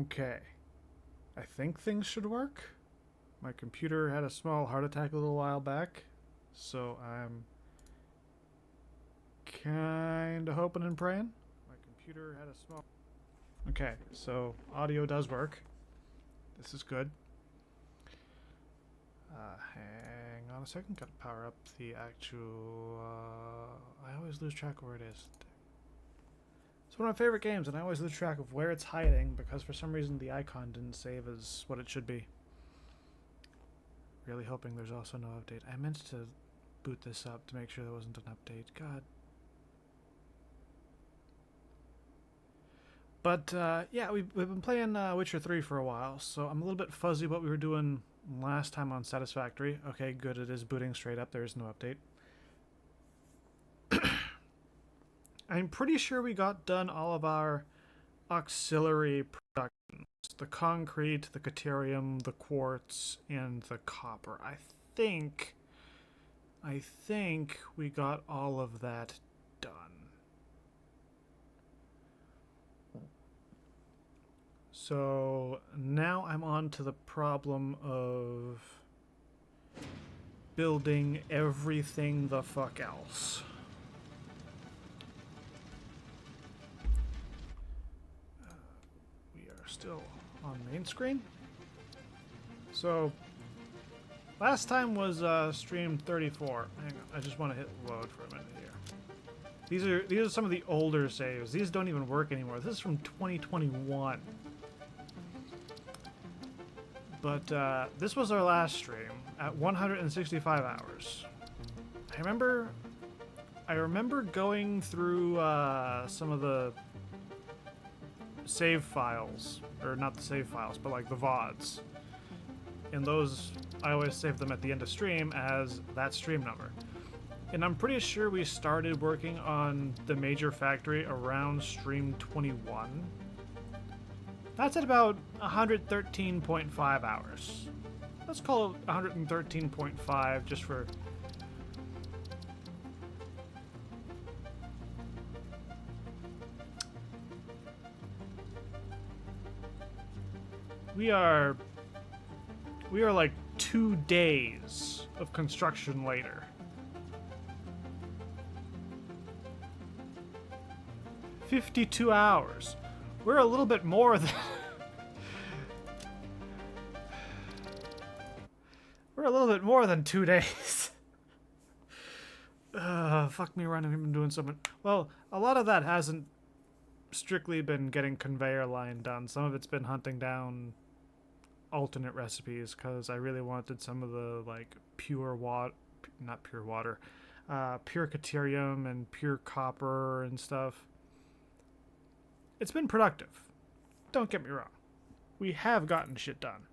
Okay. I think things should work. My computer had a small heart attack a little while back, so I'm kinda hoping and praying. My computer had a small... Okay, so audio does work. This is good. Hang on a second, gotta power up the actual... I always lose track of where it is. It's one of my favorite games, and I always lose track of where it's hiding because for some reason the icon didn't save as what it should be. Really hoping there's also no update. I meant to boot this up to make sure there wasn't an update. God. But, yeah, we've been playing Witcher 3 for a while, so I'm a little bit fuzzy what we were doing last time on Satisfactory. Okay, good, it is booting straight up. There is no update. I'm pretty sure we got done all of our auxiliary productions. The concrete, the caterium, the quartz, and the copper. I think we got all of that done. So now I'm on to the problem of building everything the fuck else. We are still on main screen. So last time was stream 34. Hang on, I just want to hit load for a minute here. These are some of the older saves. These don't even work anymore. This is from 2021. But this was our last stream at 165 hours. I remember going through some of the save files, or not the save files, but like the VODs. And those, I always save them at the end of stream as that stream number. And I'm pretty sure we started working on the major factory around stream 21. That's at about 113.5 hours. Let's call it 113.5 just for... We are like 2 days of construction later. 52 hours. We're a little bit more than... We're a little bit more than 2 days. Fuck me around, I've been doing something. Well, a lot of that hasn't strictly been getting conveyor line done. Some of it's been hunting down alternate recipes because I really wanted some of the like pure water, not pure water, pure caterium and pure copper and stuff. It's been productive. Don't get me wrong. We have gotten shit done.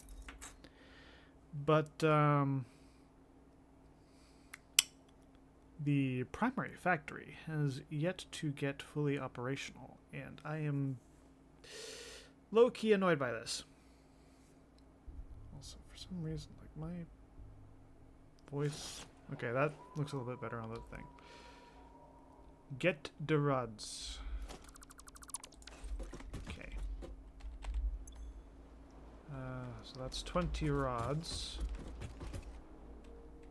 But the primary factory has yet to get fully operational, and I am low-key annoyed by this. Also, for some reason, like my voice... Okay, that looks a little bit better on the thing. Get the rods. Okay. So that's 20 rods.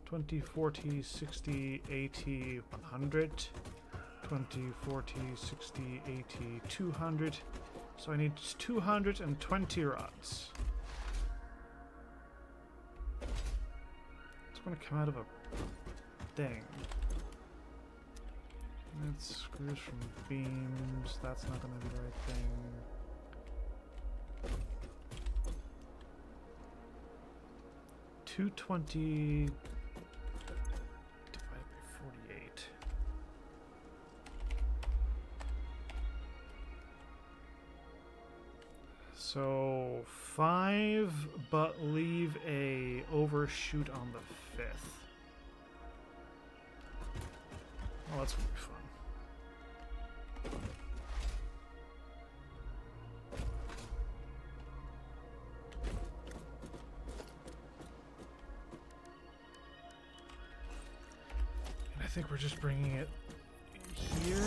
20, 40, 60, 80, 100. 20, 40, 60, 80, 200. So I need 220 rods. It's going to come out of a thing. That's screws from beams. That's not going to be the right thing. $220 divided by 48. So 5, but leave a overshoot on the 5th. Oh, that's gonna be fun. And I think we're just bringing it here.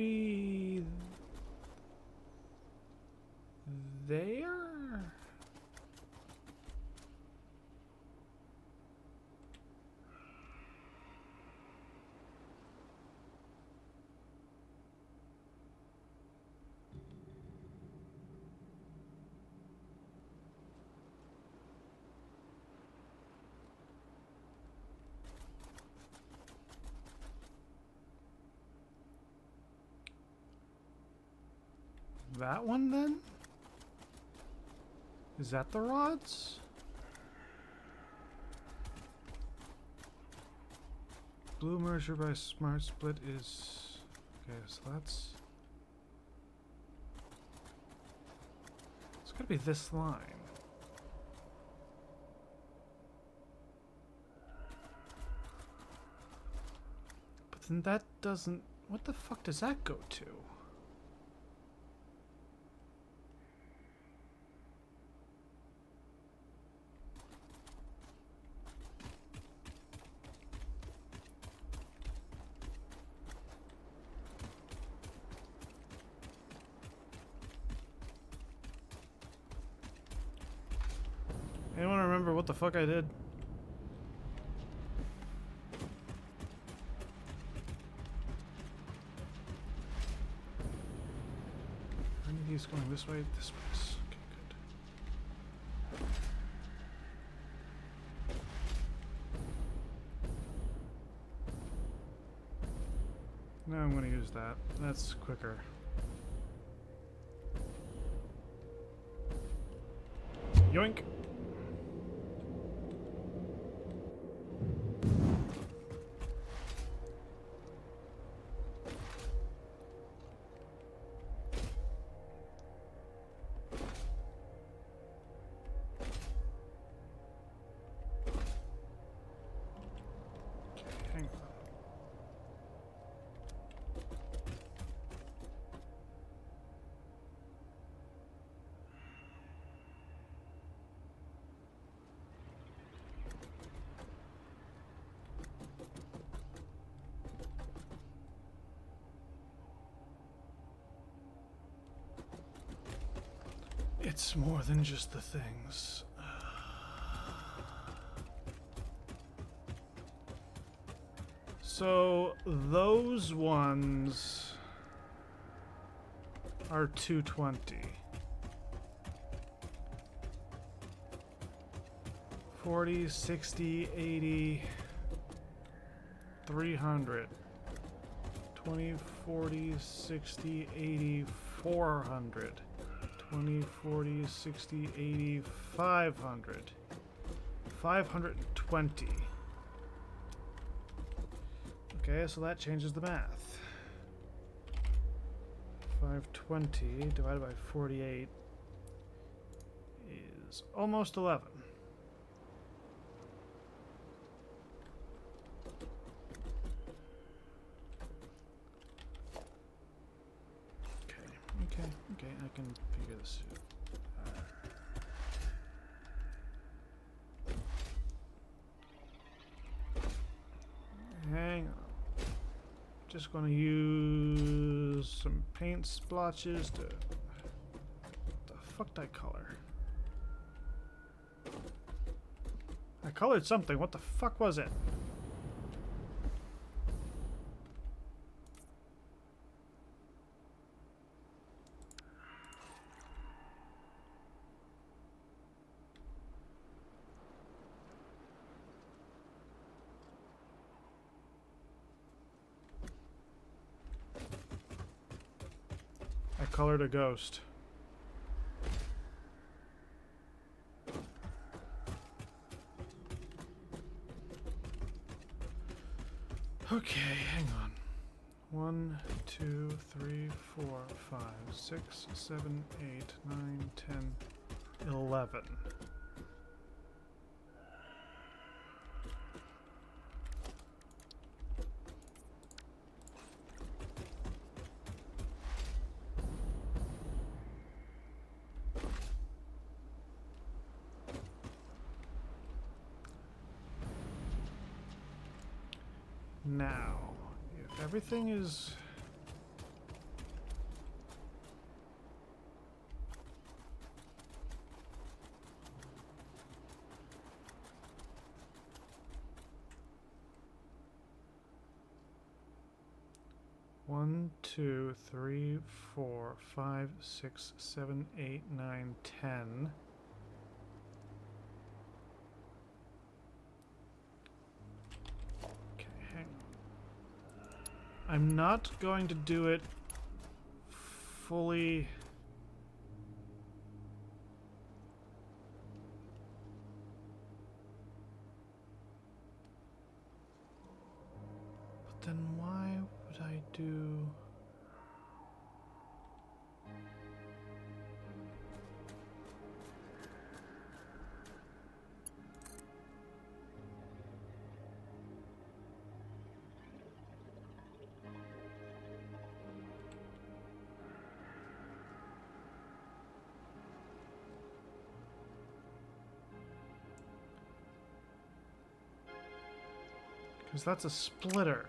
be there? That one then? Is that the rods? Blue merger by smart split is... Okay, so that's... It's gotta be this line. But then that doesn't... What the fuck does that go to? Anyone remember what the fuck I did? Are any of these going this way? This way. Okay, good. Now I'm going to use that. That's quicker. Yoink! It's more than just the things. So those ones are 220. 40, 60, 80, 300. 20, 40, 60, 80, 400. 20, 40, 60, 80, 500. 520. Okay, so that changes the math. 520 divided by 48 is almost 11. Okay, I can figure this out. Hang on. Just gonna use some paint splotches to... What the fuck did I color? I colored something. What the fuck was it? Colored a ghost. Okay, hang on. 1, 2, 3, 4, 5, 6, 7, 8, 9, 10, 11. Now, if everything is 2, 3, 4, 5, 6, 7, 8, 9, 10. Okay, hang on. I'm not going to do it fully. But then why would I do... Because that's a splitter.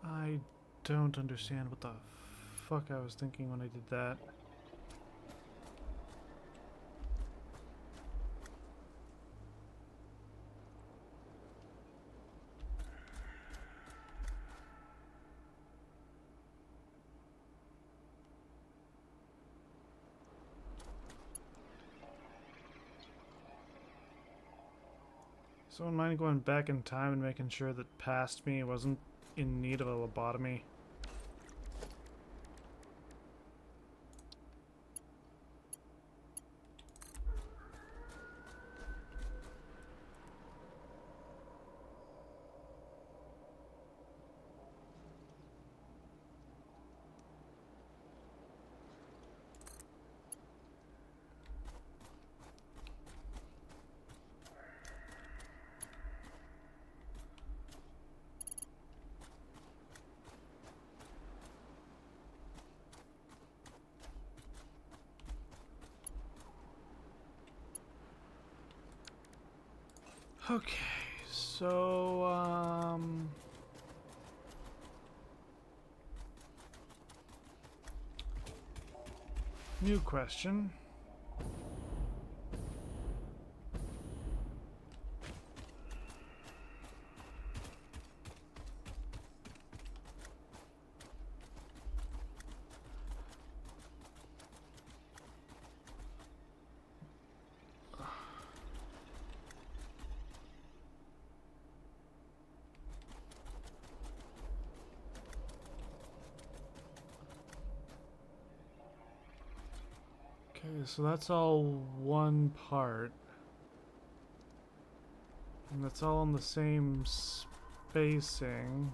I don't understand what the fuck I was thinking when I did that. Someone mind going back in time and making sure that past me wasn't in need of a lobotomy? Okay, so, new question. Okay, so that's all one part. And that's all in the same spacing.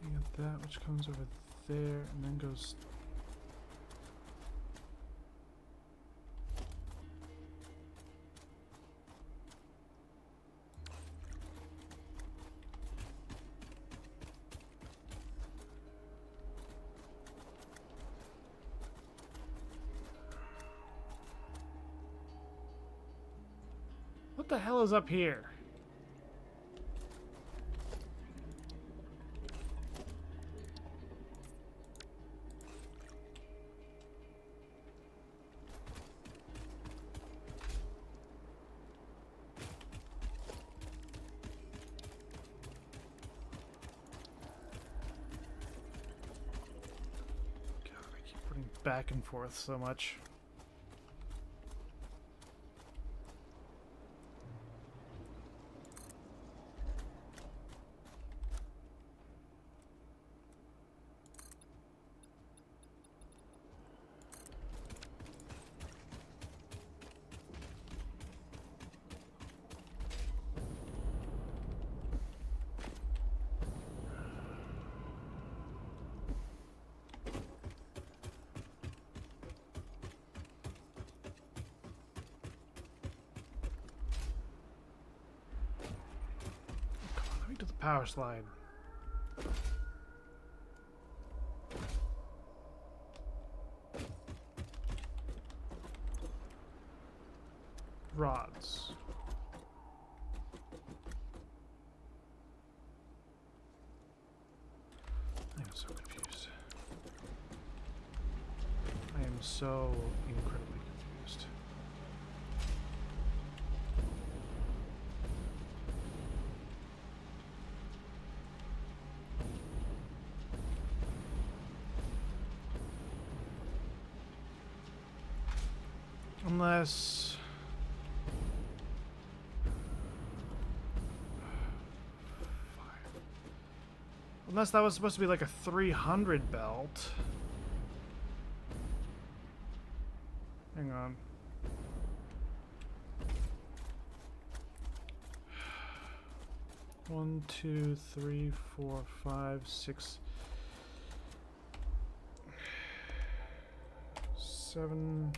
You got that, which comes over there and then goes... What the hell is up here? God, I keep putting back and forth so much. To the power slide. rods. I am so confused. I am so incredibly confused. Unless... Unless that was supposed to be like a 300 belt. Hang on. One, two, three, four, five, six, 7.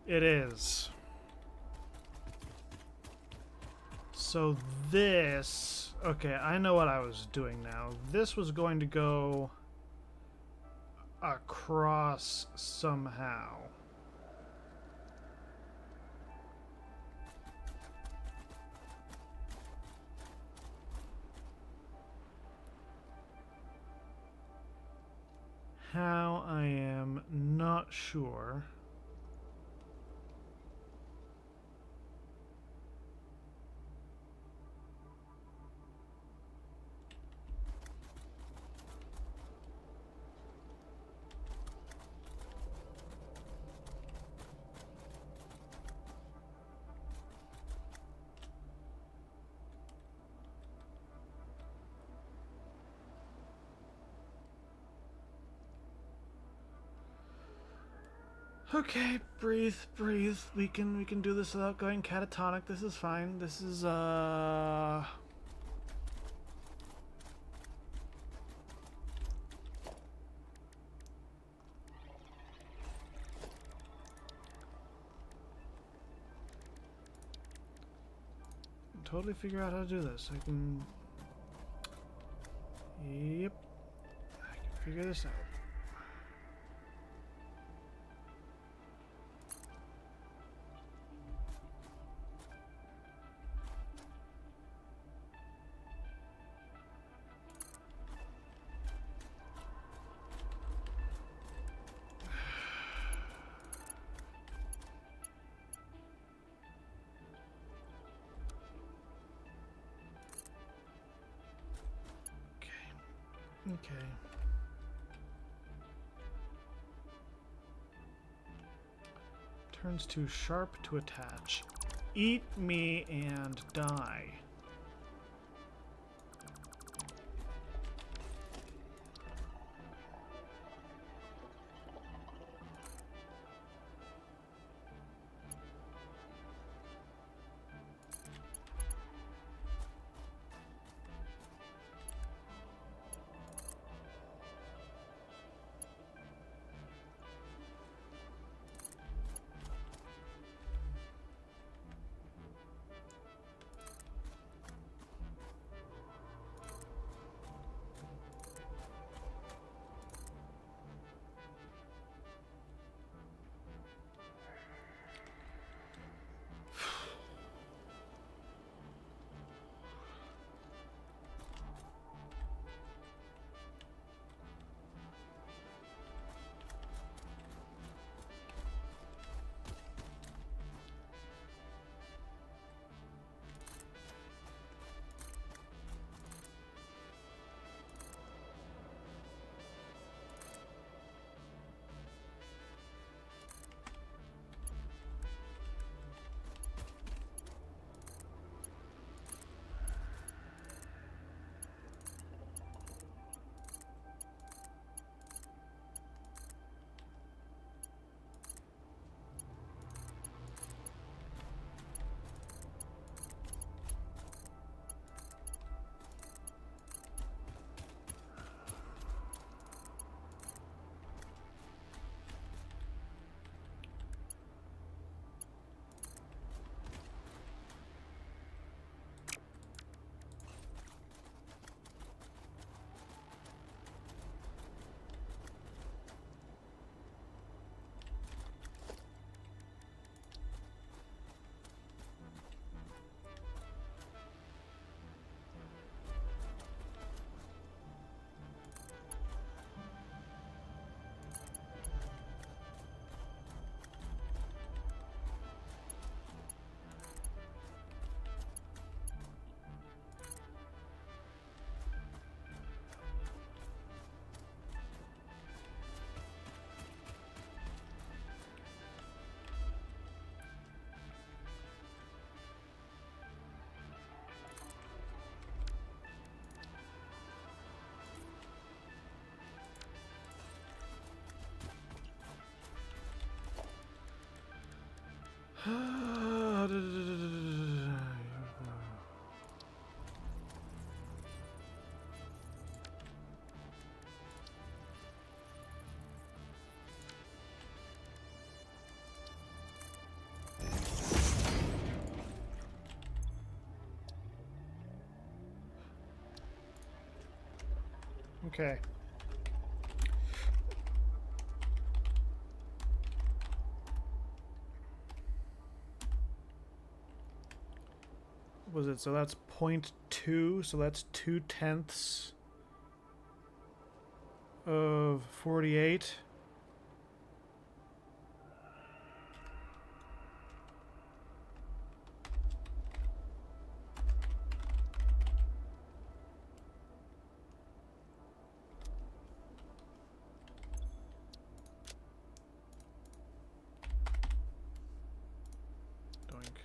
It is. So this... Okay, I know what I was doing now. This was going to go across somehow. How, I am not sure. Okay, breathe, breathe. We can do this without going catatonic. This is fine. This is totally figure out how to do this. I can... Yep. I can figure this out. Okay. Turns too sharp to attach. Eat me and die. Okay. Was it? So that's 0.2. So that's 2/10 of 48. Doink.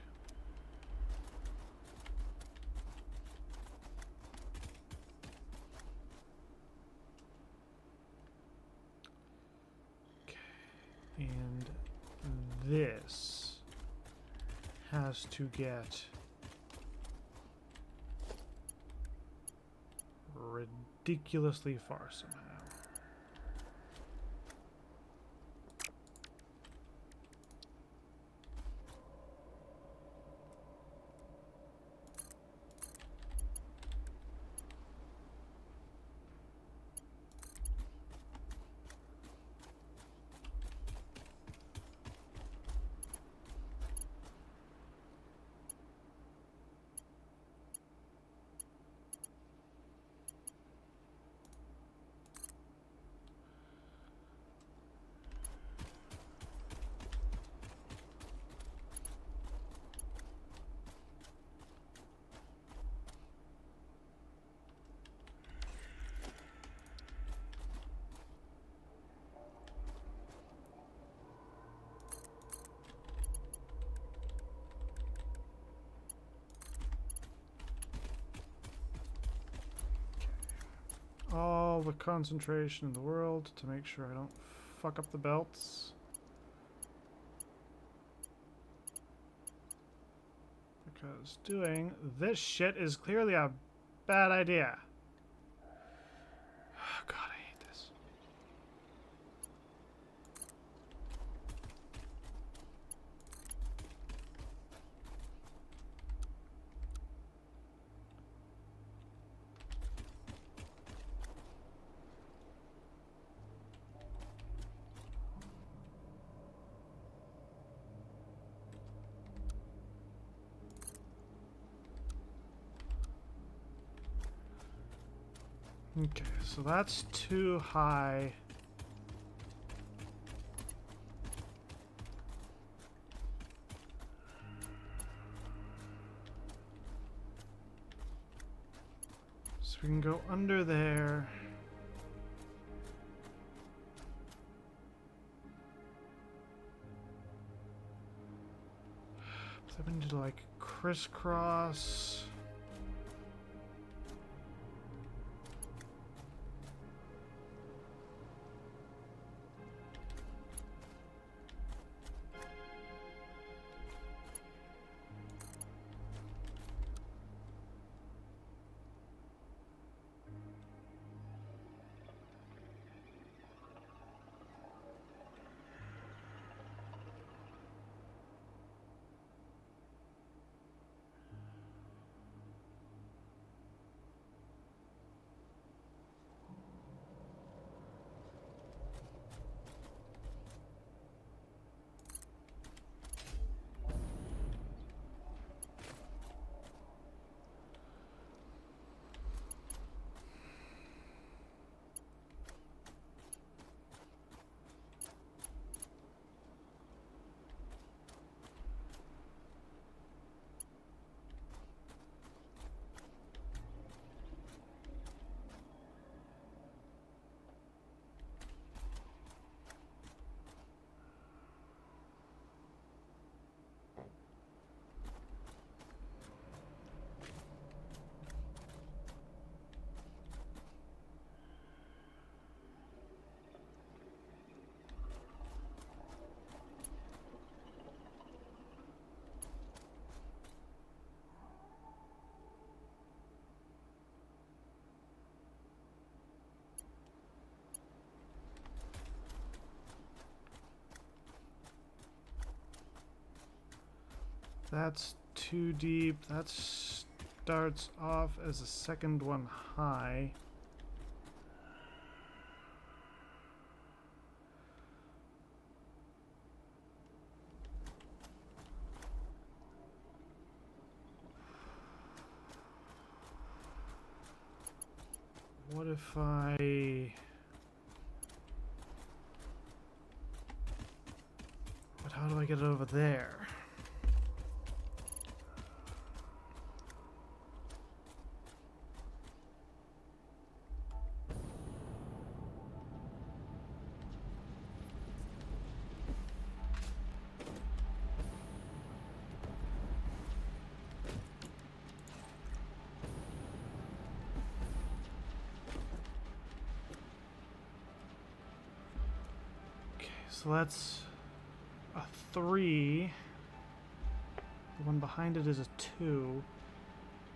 And this has to get ridiculously far somehow. All the concentration in the world to make sure I don't fuck up the belts. Because doing this shit is clearly a bad idea. Oh, God, I hate this. Okay, so that's too high. So we can go under there. But then we need to like crisscross. That's too deep. That starts off as a second one high. if I... But how do I get it over there? So that's a 3. The one behind it is a 2.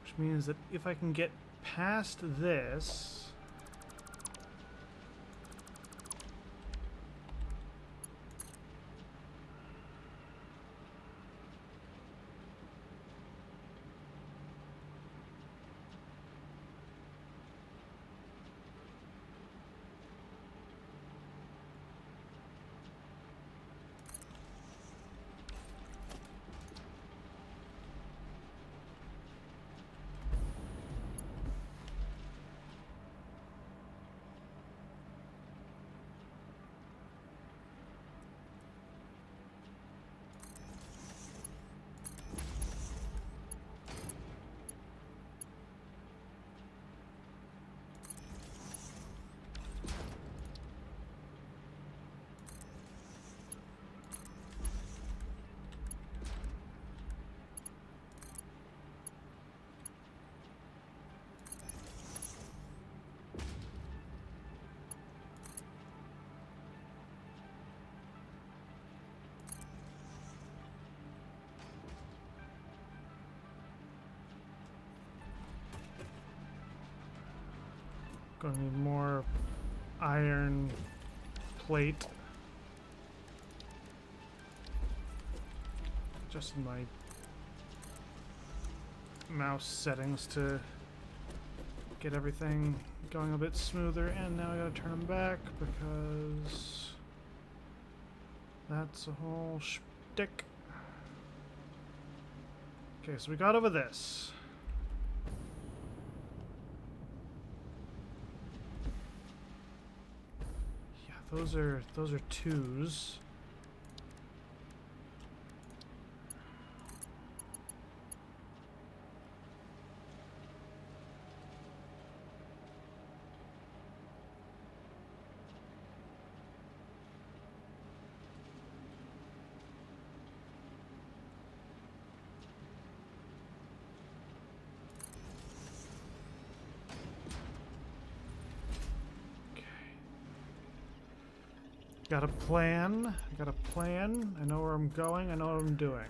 Which means that if I can get past this... Gonna need more iron plate. Just my mouse settings to get everything going a bit smoother, and now I gotta turn them back because that's a whole shtick. Okay, so we got over this. Those are 2s. Got a plan. I got a plan. I know where I'm going. I know what I'm doing.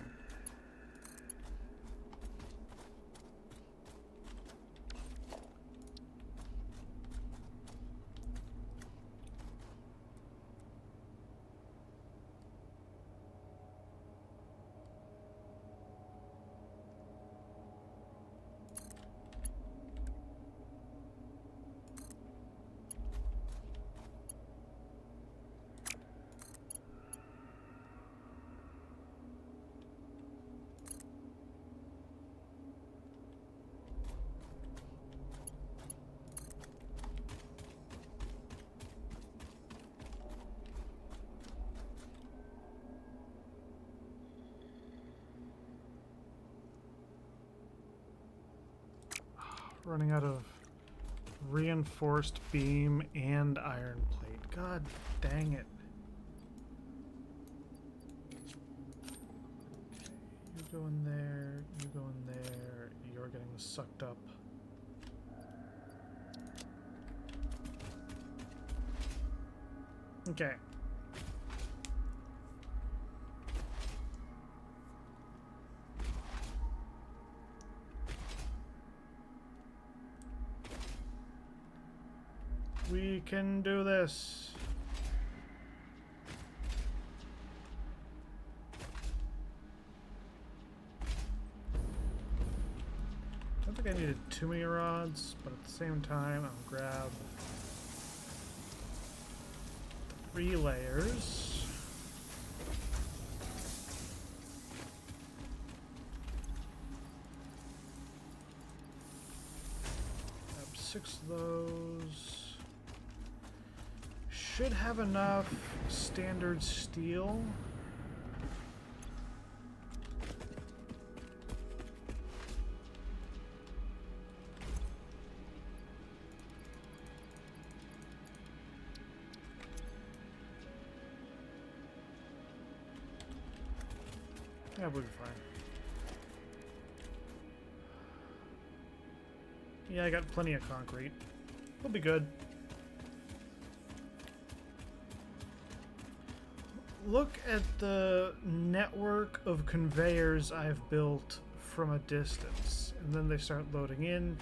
Running out of reinforced beam and iron plate. God dang it. You go in there, you go in there, you're getting sucked up. Okay. We can do this. I don't think I needed too many rods, but at the same time, I'll grab 3 layers. Grab 6 of those. Should have enough standard steel. Yeah, we'll be fine. Yeah, I got plenty of concrete. We'll be good. Look at the network of conveyors I've built from a distance. And then they start loading in,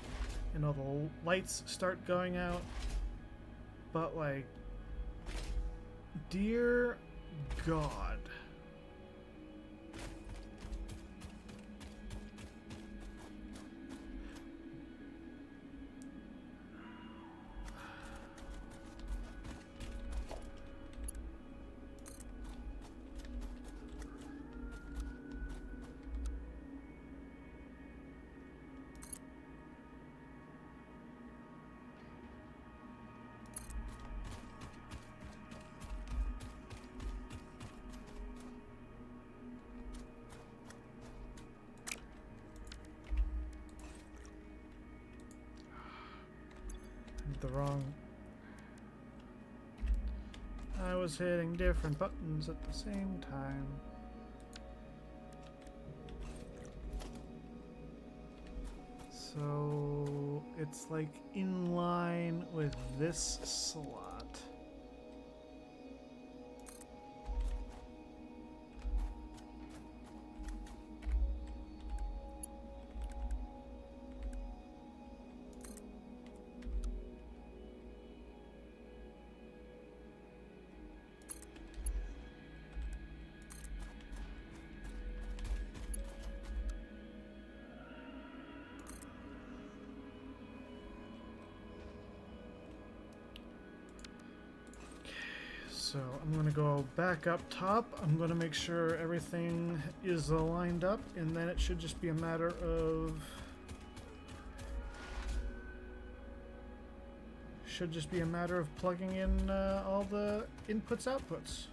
and all the lights start going out. But, like, dear God. The wrong. I was hitting different buttons at the same time. So it's like in line with this slot. So I'm going to go back up top. I'm going to make sure everything is lined up, and then it should just be a matter of... plugging in all the inputs, outputs.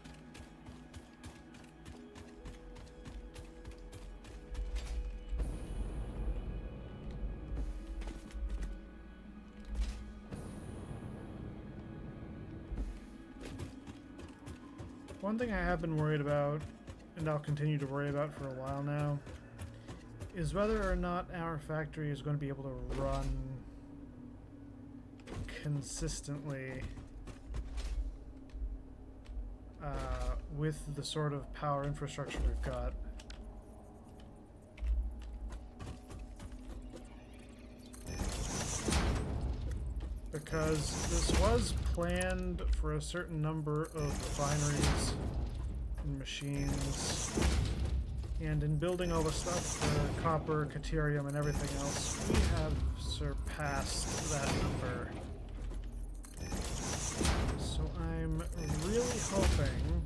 One thing I have been worried about, and I'll continue to worry about for a while now, is whether or not our factory is going to be able to run consistently with the sort of power infrastructure we've got. Because this was planned for a certain number of refineries and machines, and in building all the stuff for copper, caterium, and everything else, we have surpassed that number. So I'm really hoping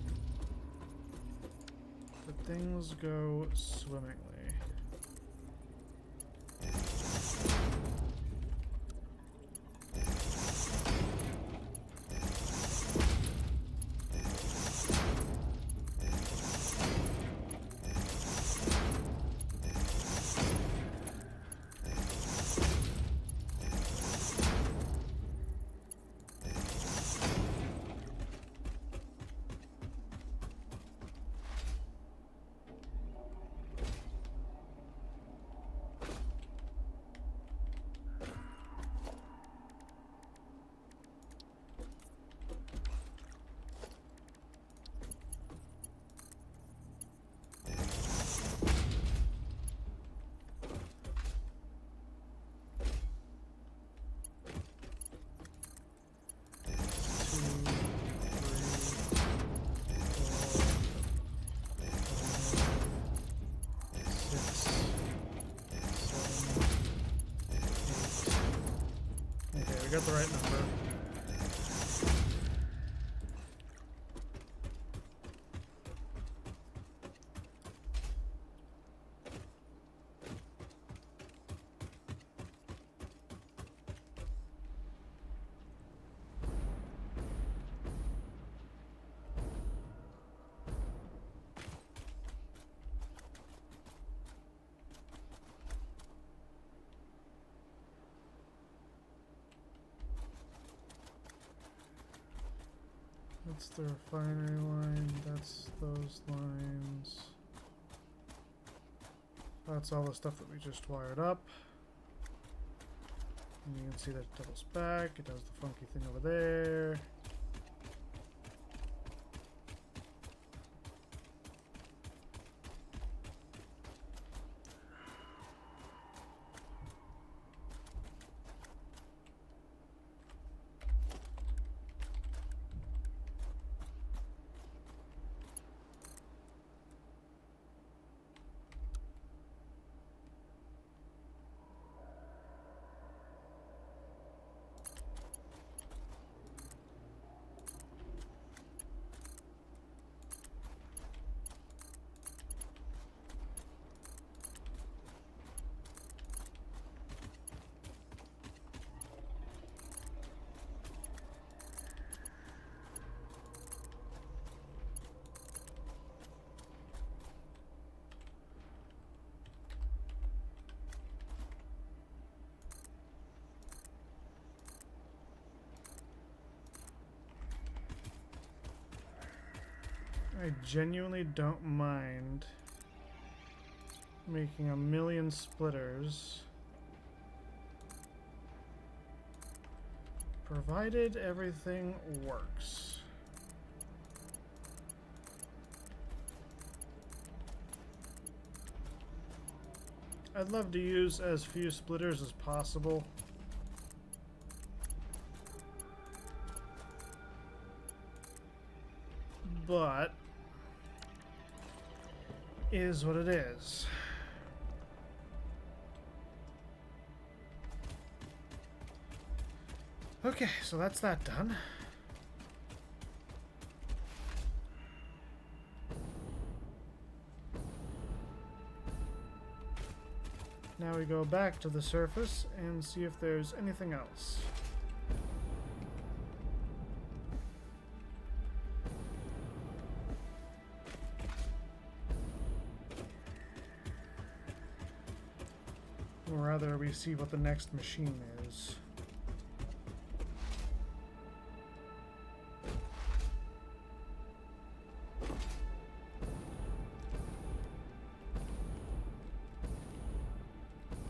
that things go swimmingly. Got the right number. That's the refinery line. That's those lines. That's all the stuff that we just wired up. And you can see that it doubles back. It does the funky thing over there. I genuinely don't mind making a million splitters, provided everything works. I'd love to use as few splitters as possible. But is what it is. Okay, so that's that done. Now we go back to the surface and see if there's anything else. Or rather, we see what the next machine is.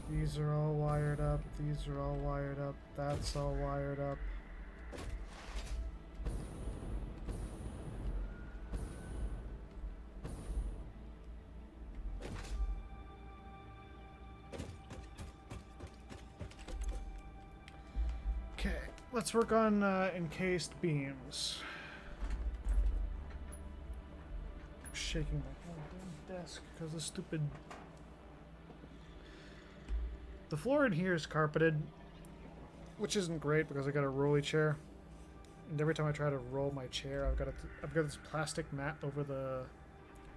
These are all wired up, these are all wired up, that's all wired up. Okay, let's work on encased beams. I'm shaking my whole damn desk because of stupid... The floor in here is carpeted, which isn't great because I got a rolly chair, and every time I try to roll my chair, I've got this plastic mat over the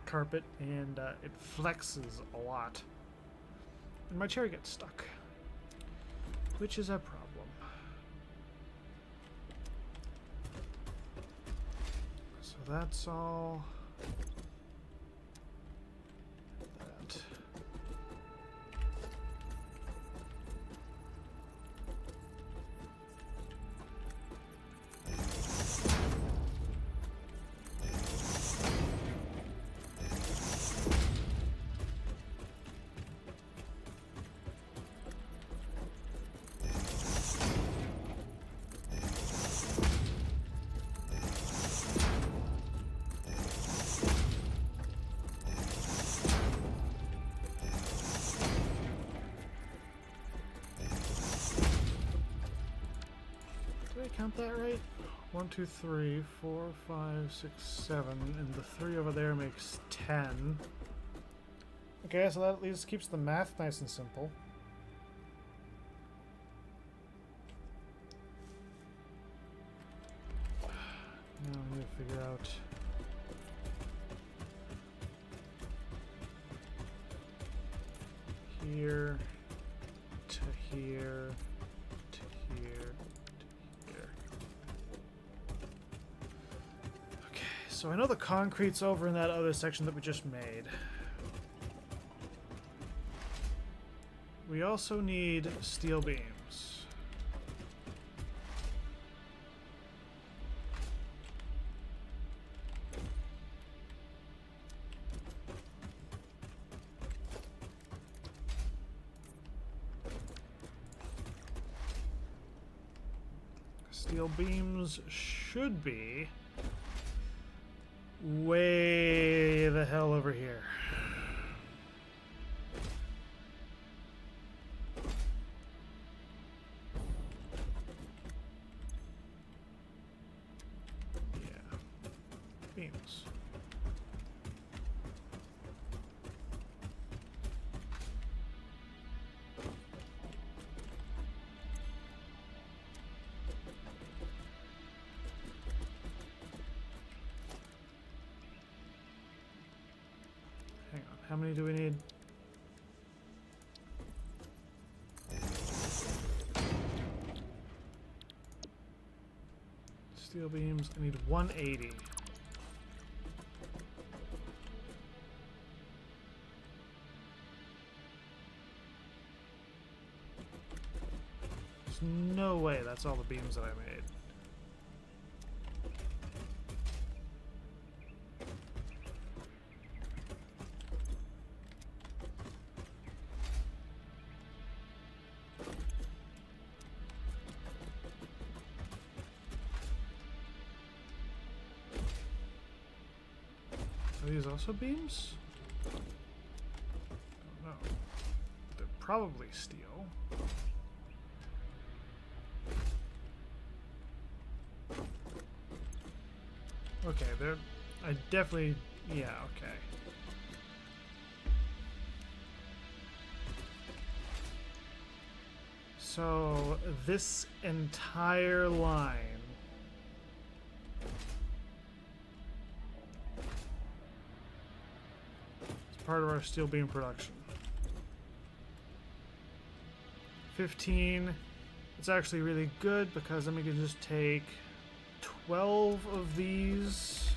carpet, and it flexes a lot, and my chair gets stuck, which is a problem. So that's all. That. Did I count that right? 1, 2, 3, 4, 5, 6, 7, and the 3 over there makes 10. Okay, so that at least keeps the math nice and simple. Now I need to figure out... here to here to here to here. Okay, so I know the concrete's over in that other section that we just made. We also need steel beams. steel beams should be way the hell over here. Yeah. Beams. Hang on, how many do we need? Steel beams, I need 180. There's no way that's all the beams that I made. Are these also beams? Don't know. They're probably steel. Okay, they're... I definitely... Yeah, okay. So, this entire line... part of our steel beam production. 15. It's actually really good because then we can just take 12 of these.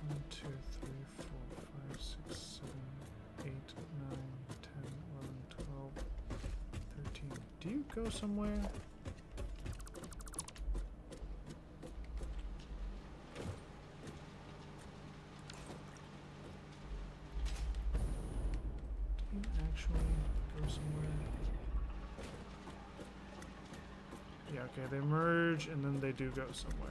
One, 2, 3, 4, 5, 6, 7, 8, 9, 10, 11, 12, 13. Do you go somewhere? Go somewhere. Yeah, okay, they merge and then they do go somewhere.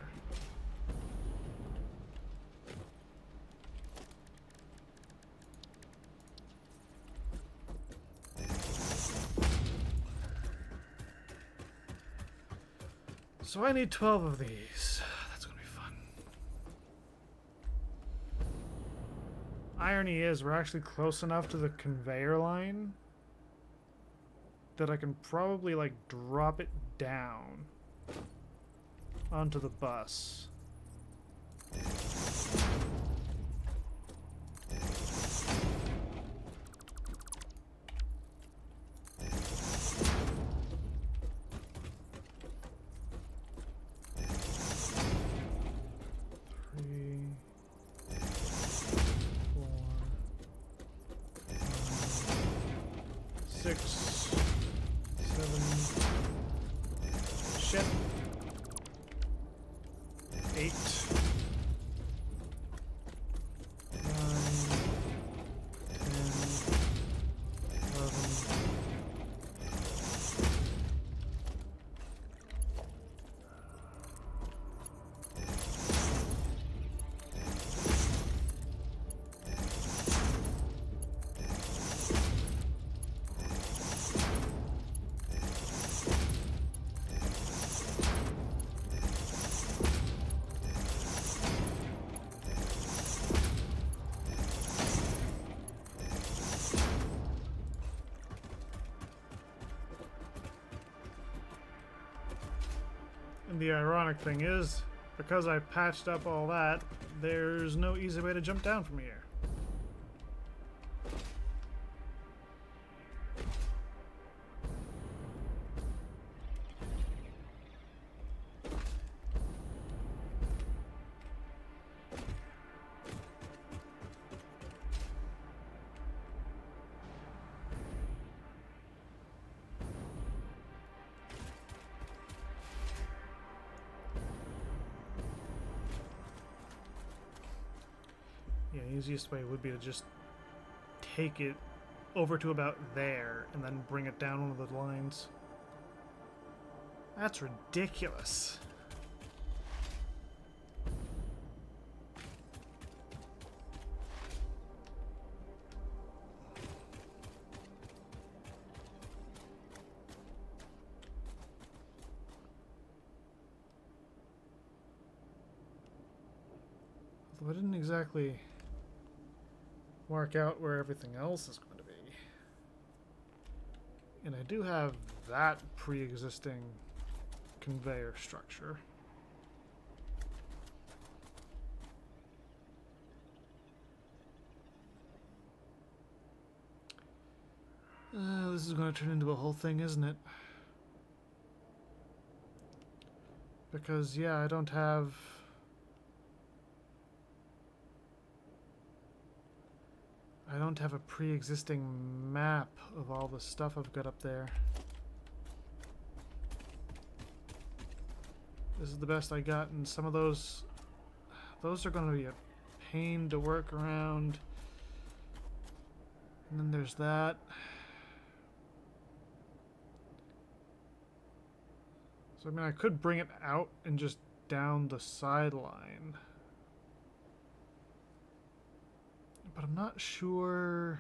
So I need 12 of these. That's gonna be fun. Irony is, we're actually close enough to the conveyor line that I can probably, like, drop it down onto the bus. And the ironic thing is, because I patched up all that, there's no easy way to jump down from here. Yeah, the easiest way would be to just take it over to about there and then bring it down one of the lines. That's ridiculous. Although I didn't exactly mark out where everything else is going to be. And I do have that pre-existing conveyor structure. This is going to turn into a whole thing, isn't it? Because, yeah, I don't have... a pre-existing map of all the stuff I've got up there. This is the best I got, and some of those are going to be a pain to work around. And then there's that. So, I mean, I could bring it out and just down the sideline. But I'm not sure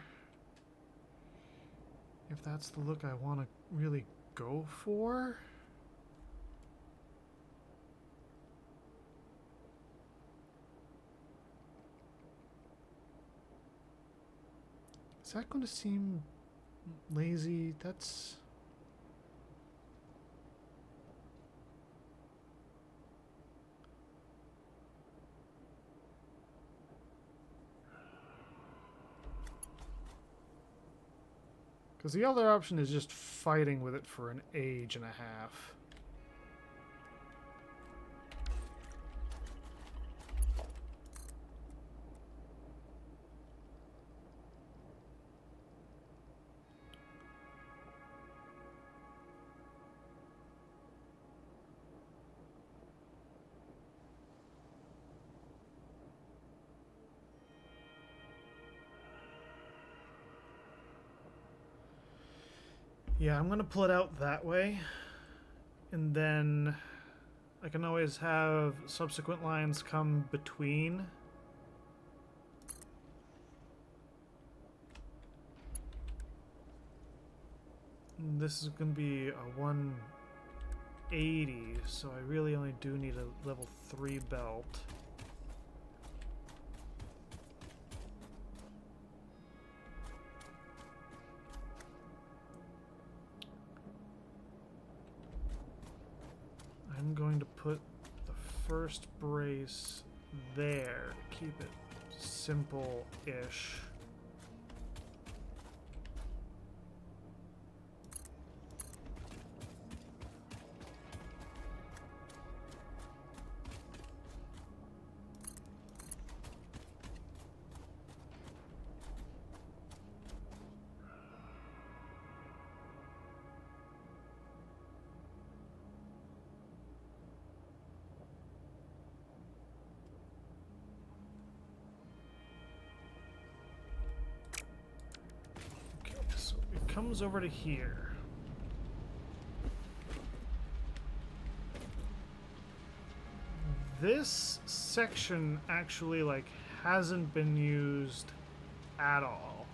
if that's the look I want to really go for. Is that going to seem lazy? That's... Because the other option is just fighting with it for an age and a half. Yeah, I'm going to pull it out that way, and then I can always have subsequent lines come between. And this is going to be a 180, so I really only do need a level 3 belt. I'm going to put the first brace there to keep it simple-ish. Comes over to here. This section actually like hasn't been used at all,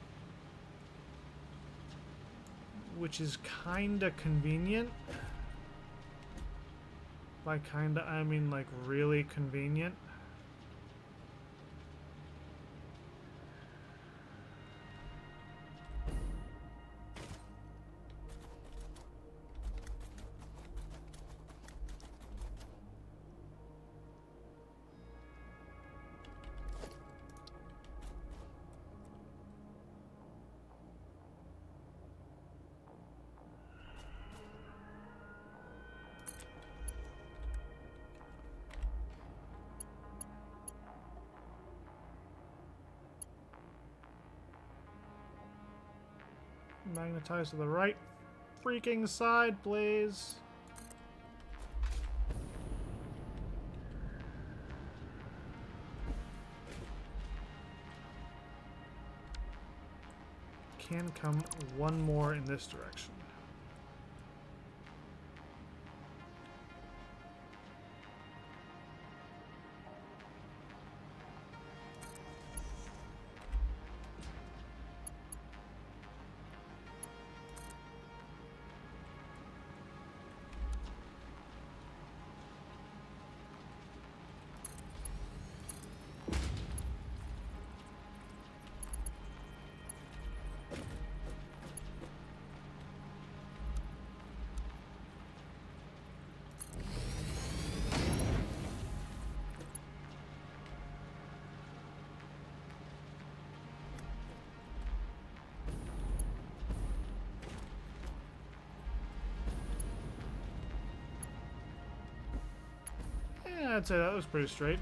which is kinda convenient. By kinda I mean like really convenient. Magnetize to the right freaking side, please. can come one more in this direction. Yeah, I'd say that was pretty straight.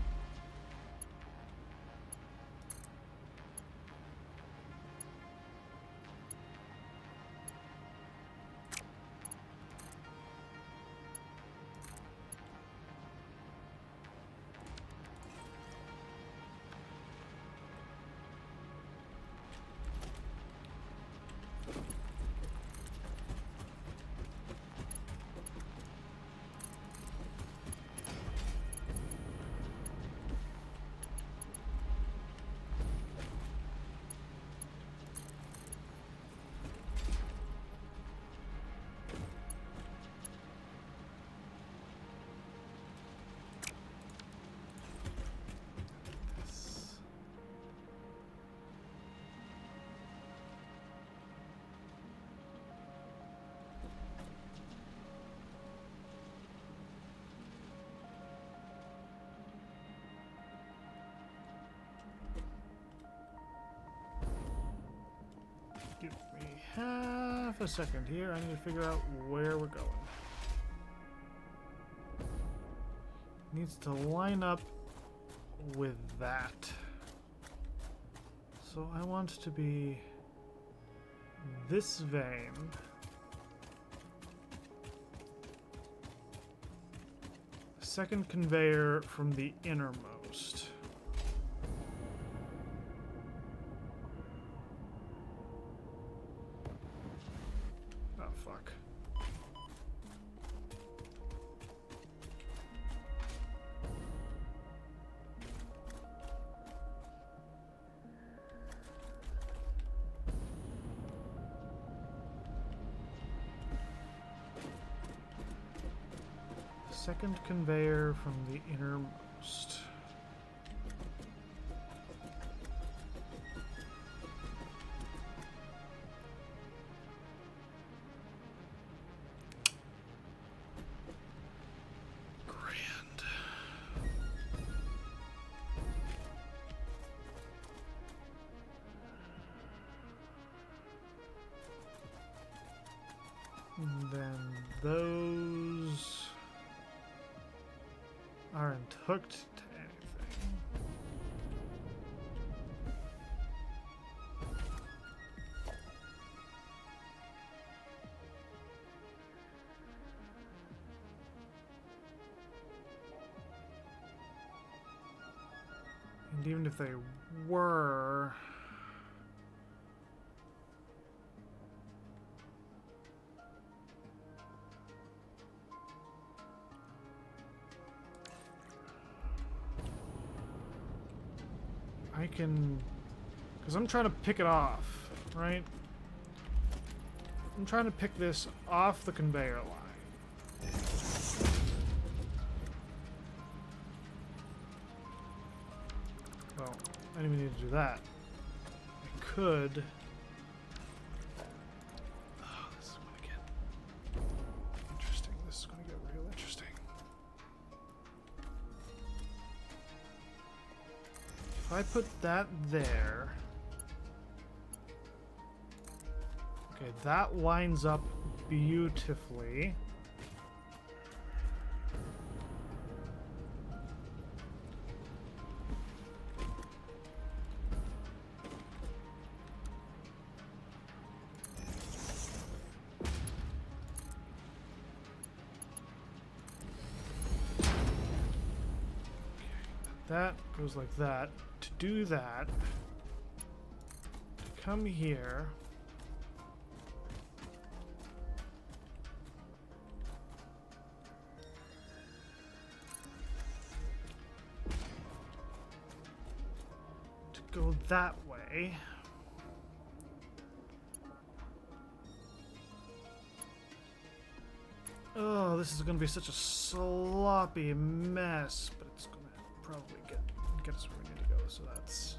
Give me half a second here. I need to figure out where we're going. Needs to line up with that. So I want to be this vein. Second conveyor from the innermost. Oh, fuck. Second conveyor from the innermost. Grand. And then those aren't hooked to anything. And even if they were, I can, because I'm trying to pick it off, right? I'm trying to pick this off the conveyor line. Well, I didn't even need to do that. I could. Oh, this is going to get interesting. This is going to get real interesting. If I put that there, okay, that lines up beautifully. That goes like that. To do that, to come here, go that way. Oh, this is going to be such a sloppy mess, but it's going to probably get us where we need to go, so that's...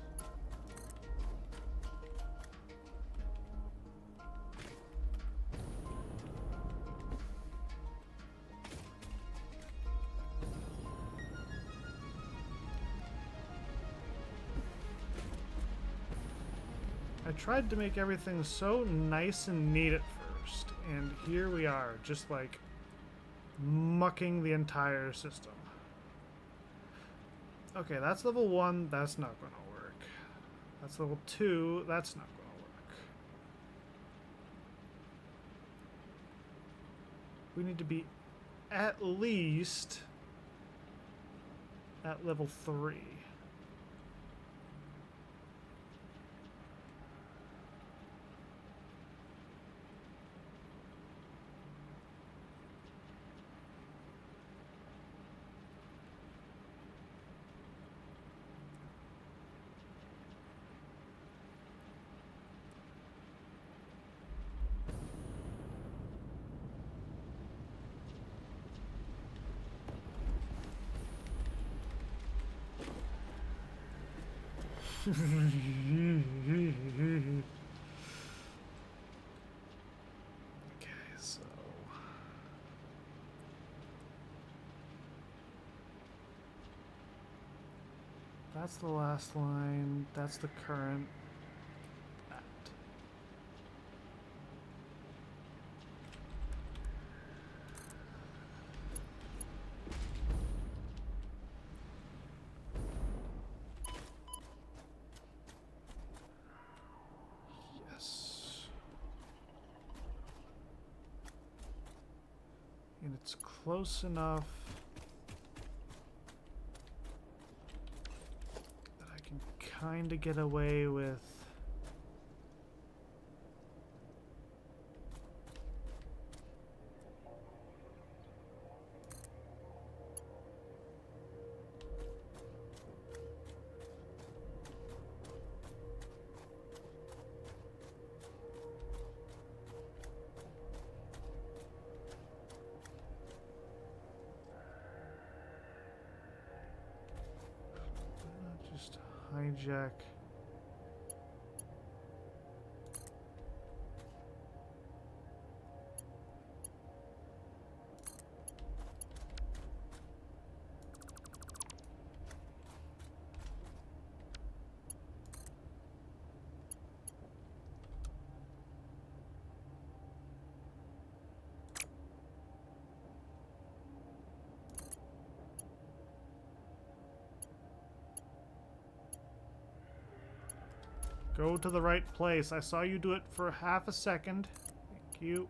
I tried to make everything so nice and neat at first, and here we are, just like mucking the entire system. Okay, that's level 1, that's not going to work. That's level 2, that's not going to work. We need to be at least at level 3. Okay, so that's the last line, that's the current. That. Yes. And it's close enough that I can kind of get away with. Just hijack. Go to the right place. I saw you do it for half a second. Thank you.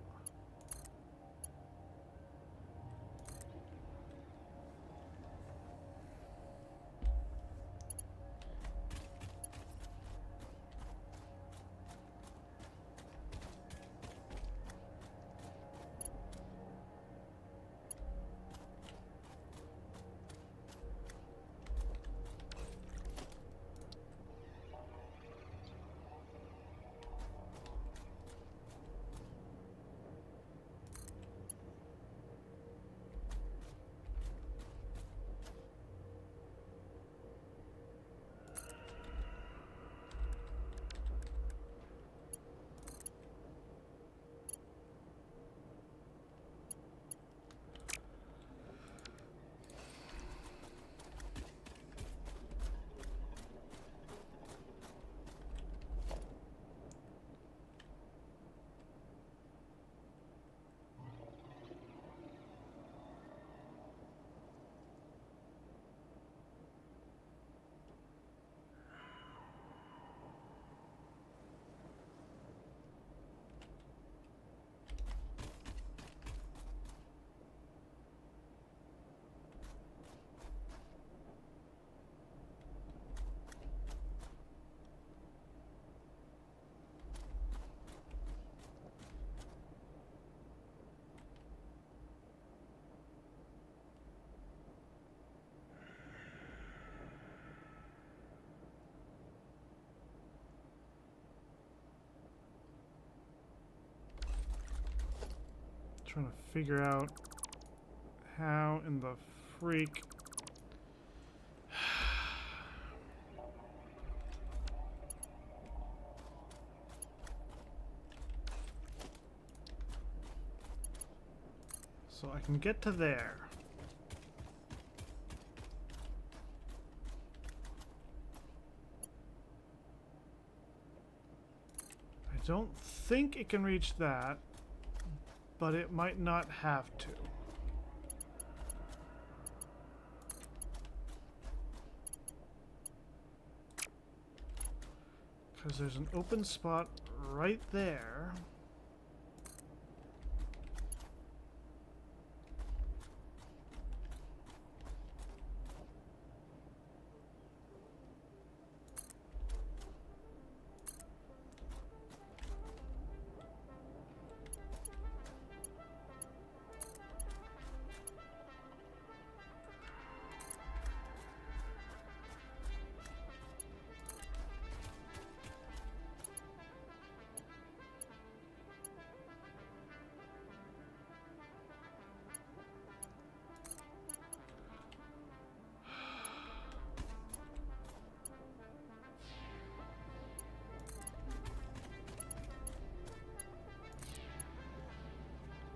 Trying to figure out how in the freak. So I can get to there. I don't think it can reach that, but it might not have to. Because there's an open spot right there.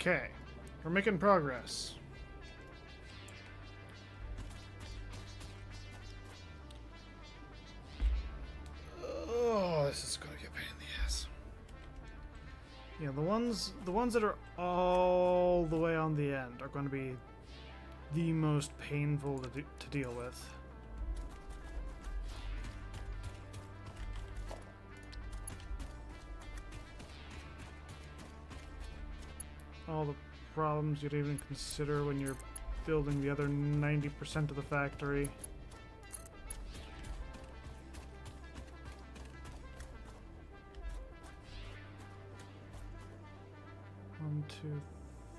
Okay, we're making progress. Oh, this is gonna be a pain in the ass. Yeah, the ones that are all the way on the end are going to be the most painful to deal with. All the problems you'd even consider when you're building the other 90% of the factory. One, two,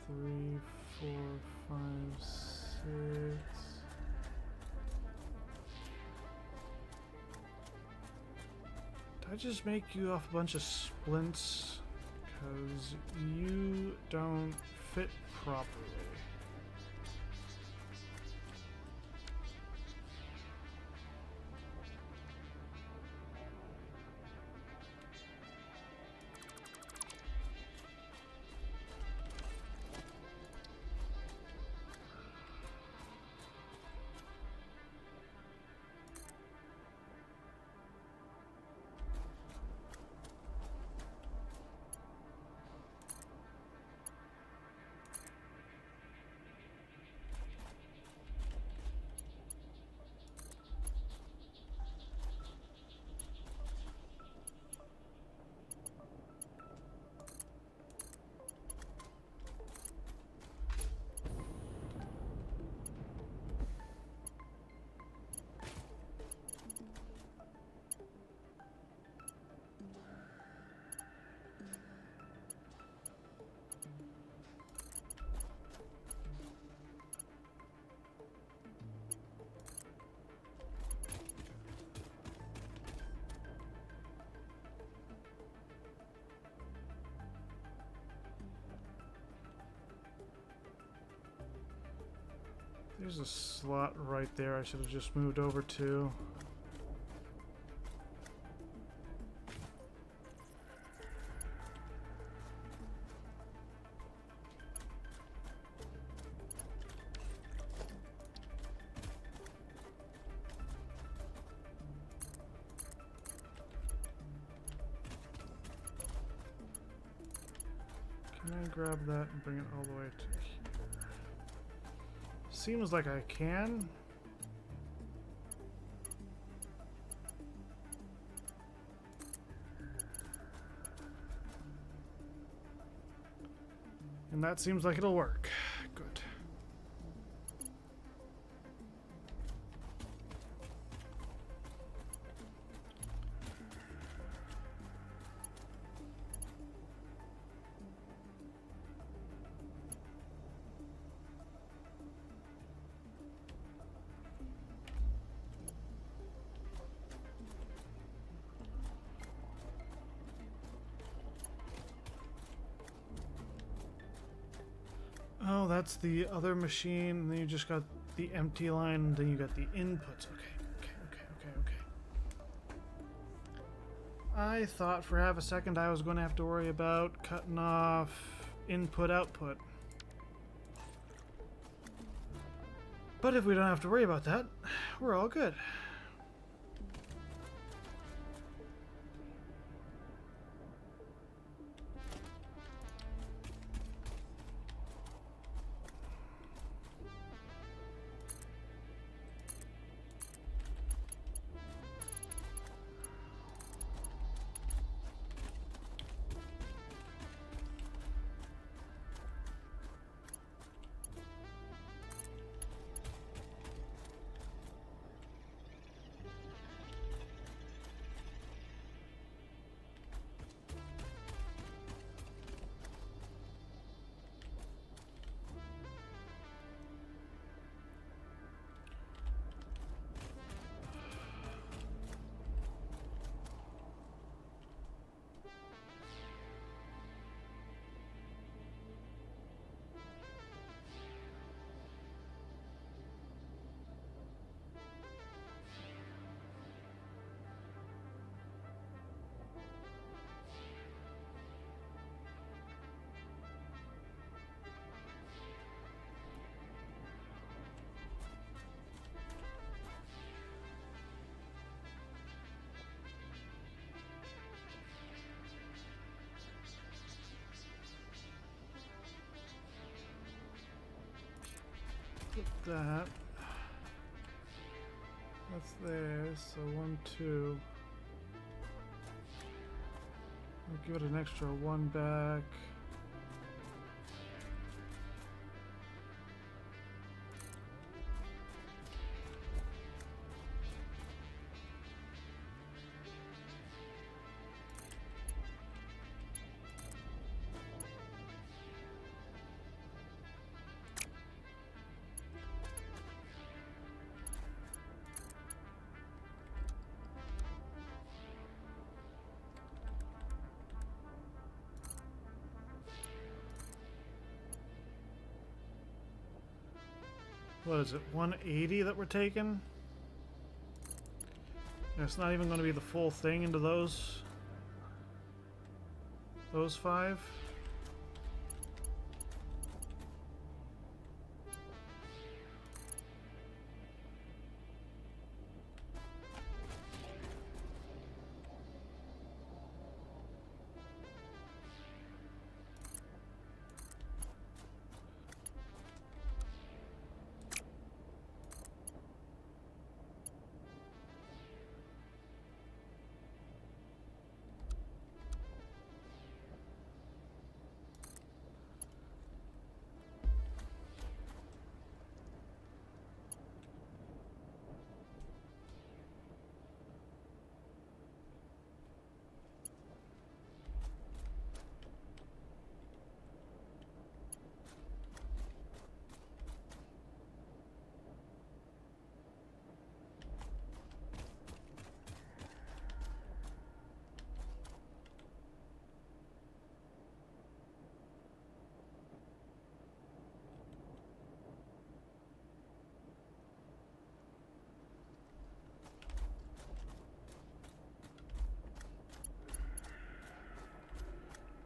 three, 4, 5, 6. Did I just make you off a bunch of splints? Because you don't fit properly. There's a slot right there I should have just moved over to. Can I grab that and bring it all the way to here? Seems like I can. And that seems like it'll work. Good. that's the other machine, and then you just got the empty line, and then you got the inputs. Okay. I thought for half a second I was going to have to worry about cutting off input-output. But if we don't have to worry about that, we're all good. Put that. That's there, so 1, 2. I'll give it an extra 1 back. What is it, 180 that we're taking? And it's not even going to be the full thing into those 5.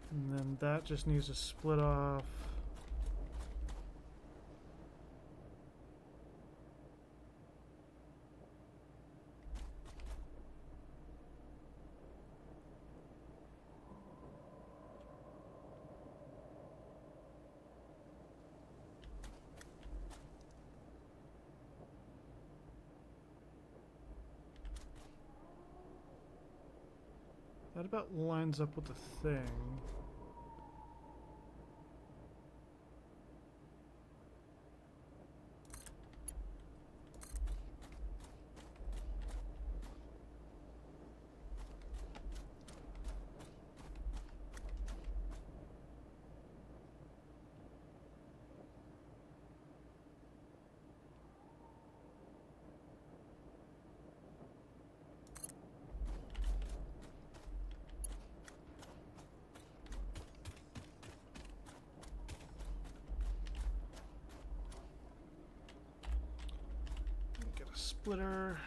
And then that just needs to split off. That about lines up with the thing. Splitter.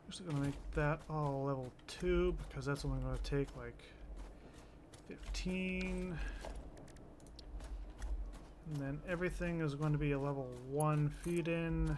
Just gonna make that all level 2 because that's only gonna take like 15. And then everything is going to be a level 1 feed in.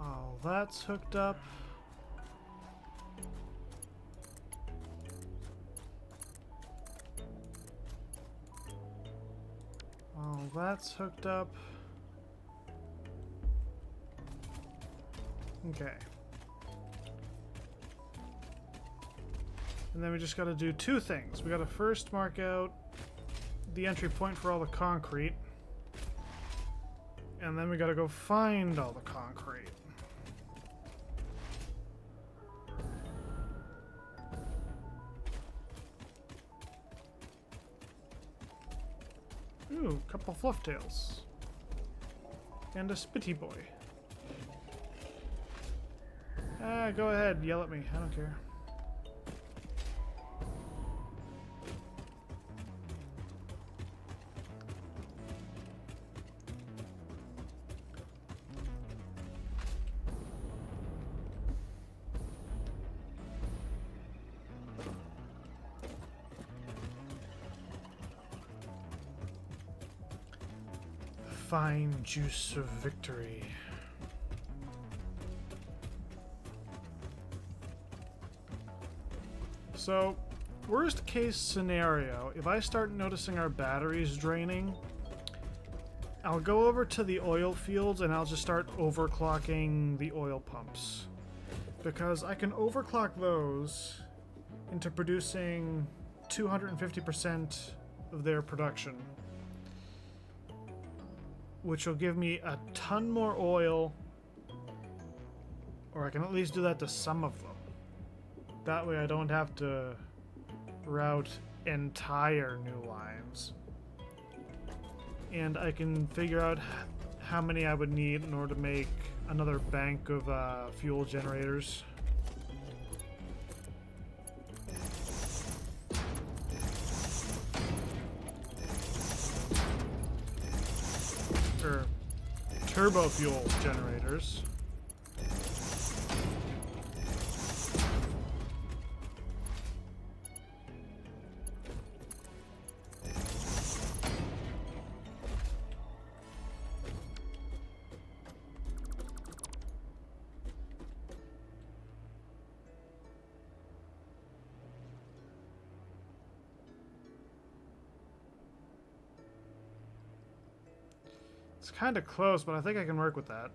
Oh, that's hooked up. Oh, that's hooked up. Okay. And then we just got to do two things. We got to first mark out the entry point for all the concrete. And then we got to go find all the concrete. Ooh, a couple fluff tails. And a spitty boy. Ah, go ahead, yell at me. I don't care. Fine juice of victory. So, worst case scenario, if I start noticing our batteries draining, I'll go over to the oil fields and I'll just start overclocking the oil pumps. Because I can overclock those into producing 250% of their production, which will give me a ton more oil, or I can at least do that to some of them. That way I don't have to route entire new lines. And I can figure out how many I would need in order to make another bank of fuel generators. Or turbo fuel generators. It's kind of close, but I think I can work with that.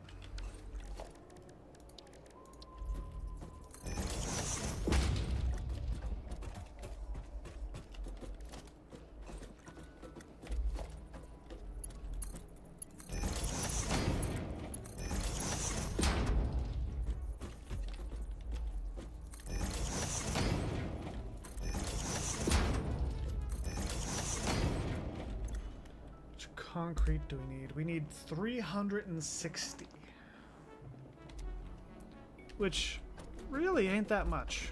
Concrete do we need? We need 360. Which really ain't that much.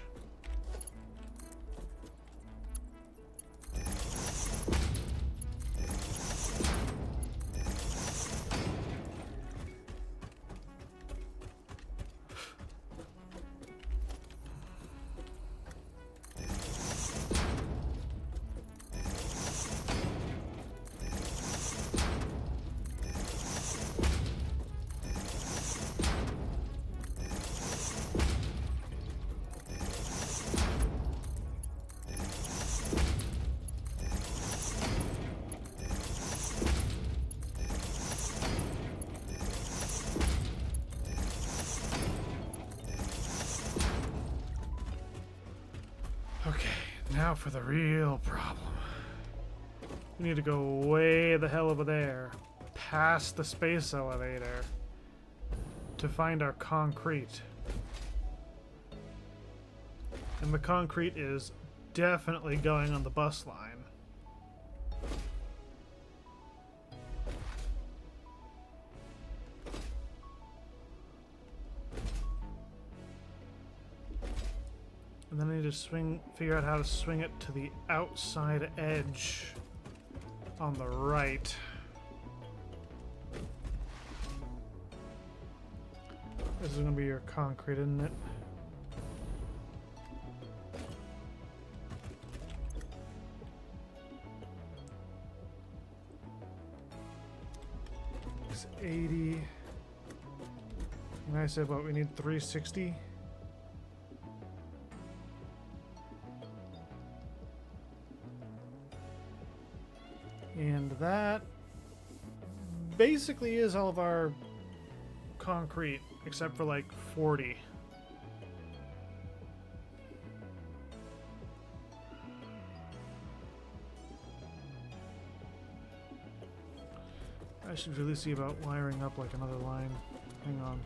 now for the real problem. We need to go way the hell over there, past the space elevator, to find our concrete. And the concrete is definitely going on the bus line. And then I need to figure out how to swing it to the outside edge on the right. This is going to be your concrete, isn't it? It's 80. And I said, what, we need 360? And that basically is all of our concrete, except for like 40. I should really see about wiring up like another line. Hang on.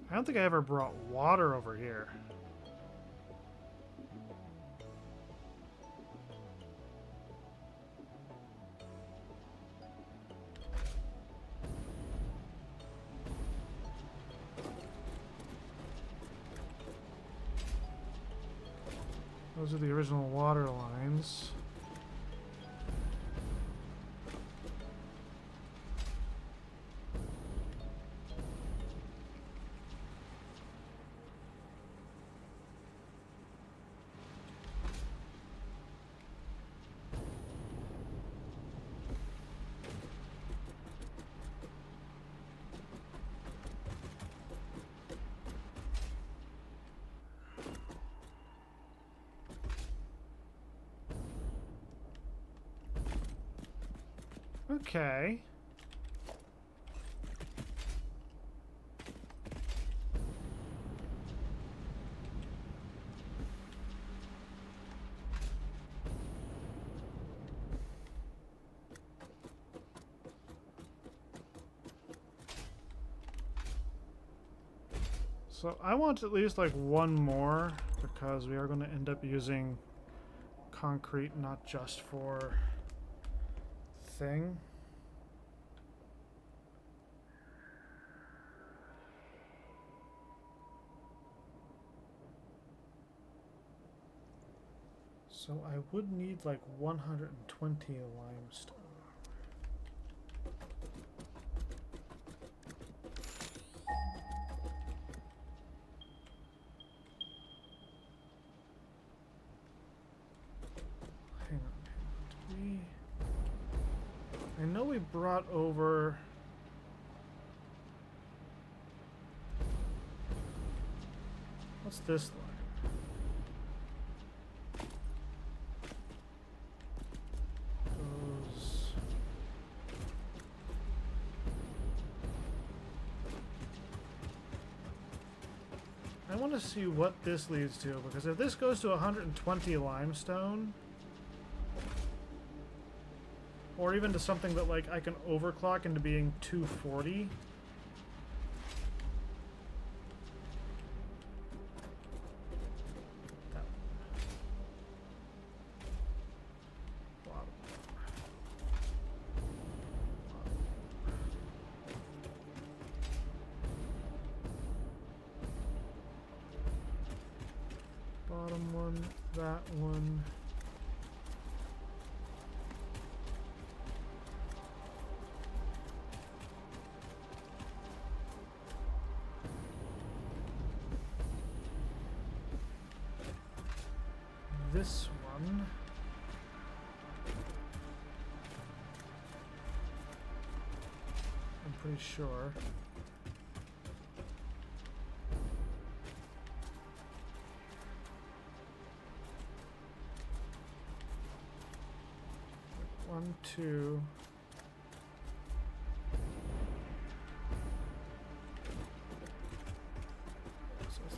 I don't think I ever brought water over here. Those are the original water lines. Okay. So I want at least like one more, because we are going to end up using concrete not just for thing. So I would need like 120 limestone. Hang on. I know we brought over... What's this line? I want to see what this leads to, because if this goes to 120 limestone, or even to something that like I can overclock into being 240, bottom one, that one. This one. I'm pretty sure. One, two.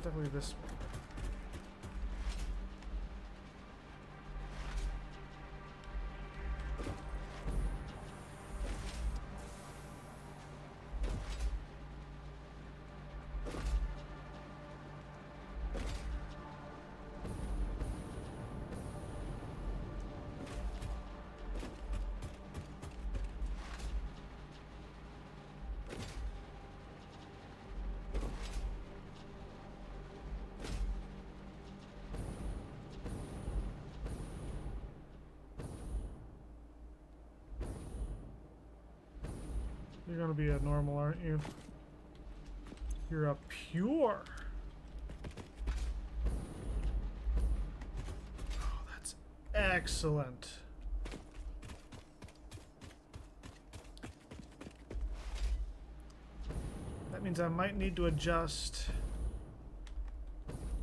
definitely this. You're gonna be a normal, aren't you? You're a pure. Oh, that's excellent. That means I might need to adjust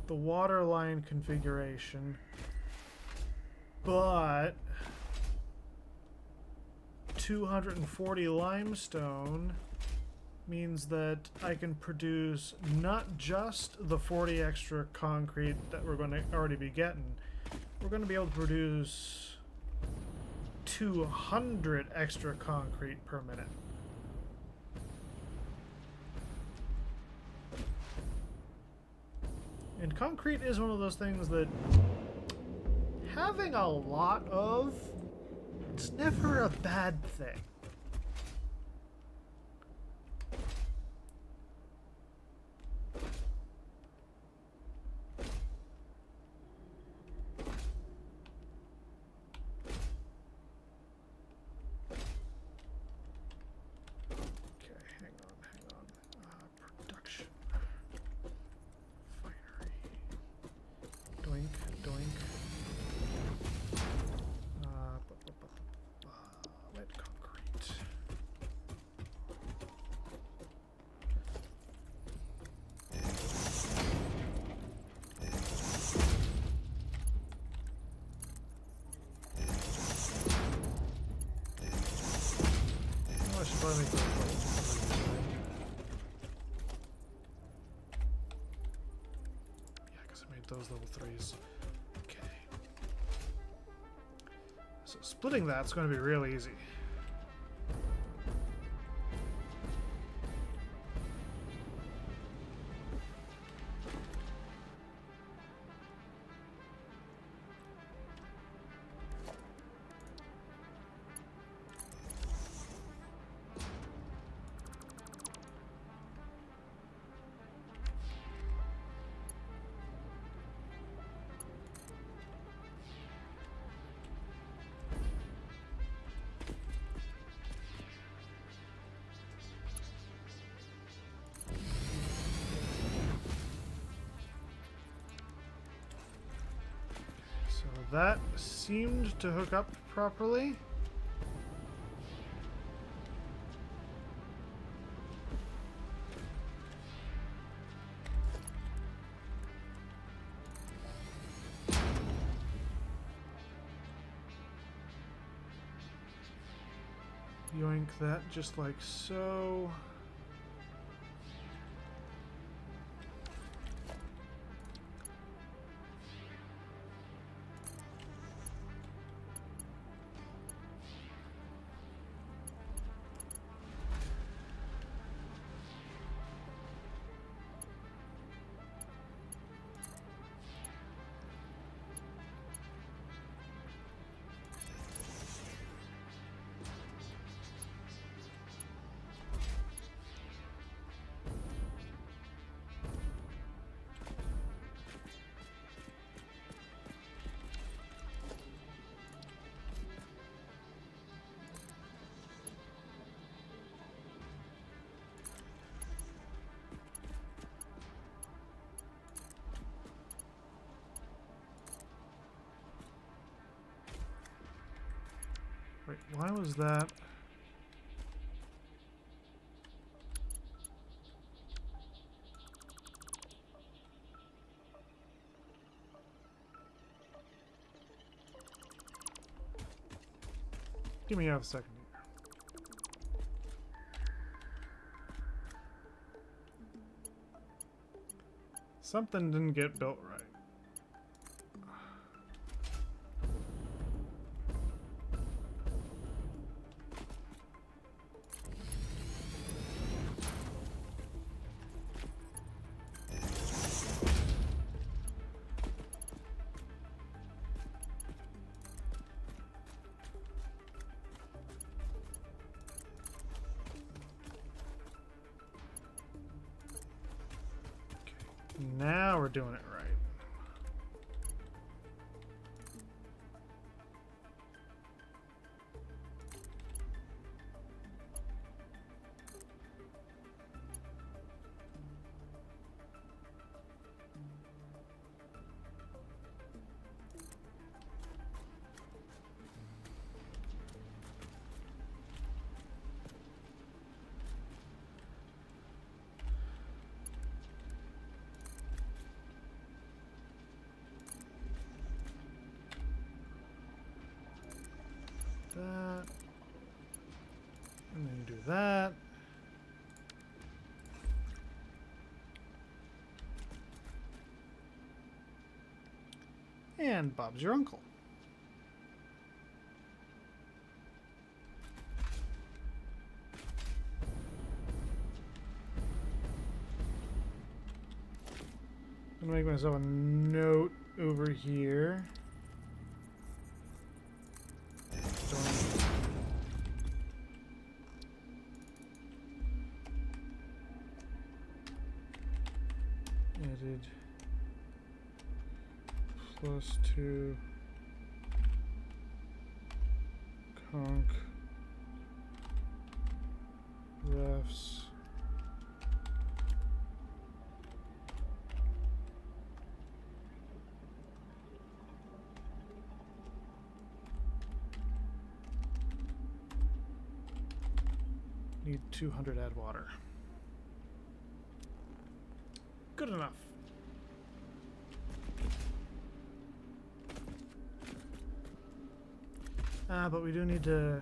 the water line configuration, but 240 limestone means that I can produce not just the 40 extra concrete that we're going to already be getting. We're going to be able to produce 200 extra concrete per minute. And concrete is one of those things that having a lot of, it's never a bad thing. Those level 3s. Okay. So splitting that's going to be real easy. That seemed to hook up properly. Yoink that just like so. Wait, why was that? Give me a second here. Something didn't get built right. Now we're doing it right. That. And then do that. And Bob's your uncle. I'm gonna make myself a note over here. Added +2 conch refs need 200 add water. Good enough. But we do need to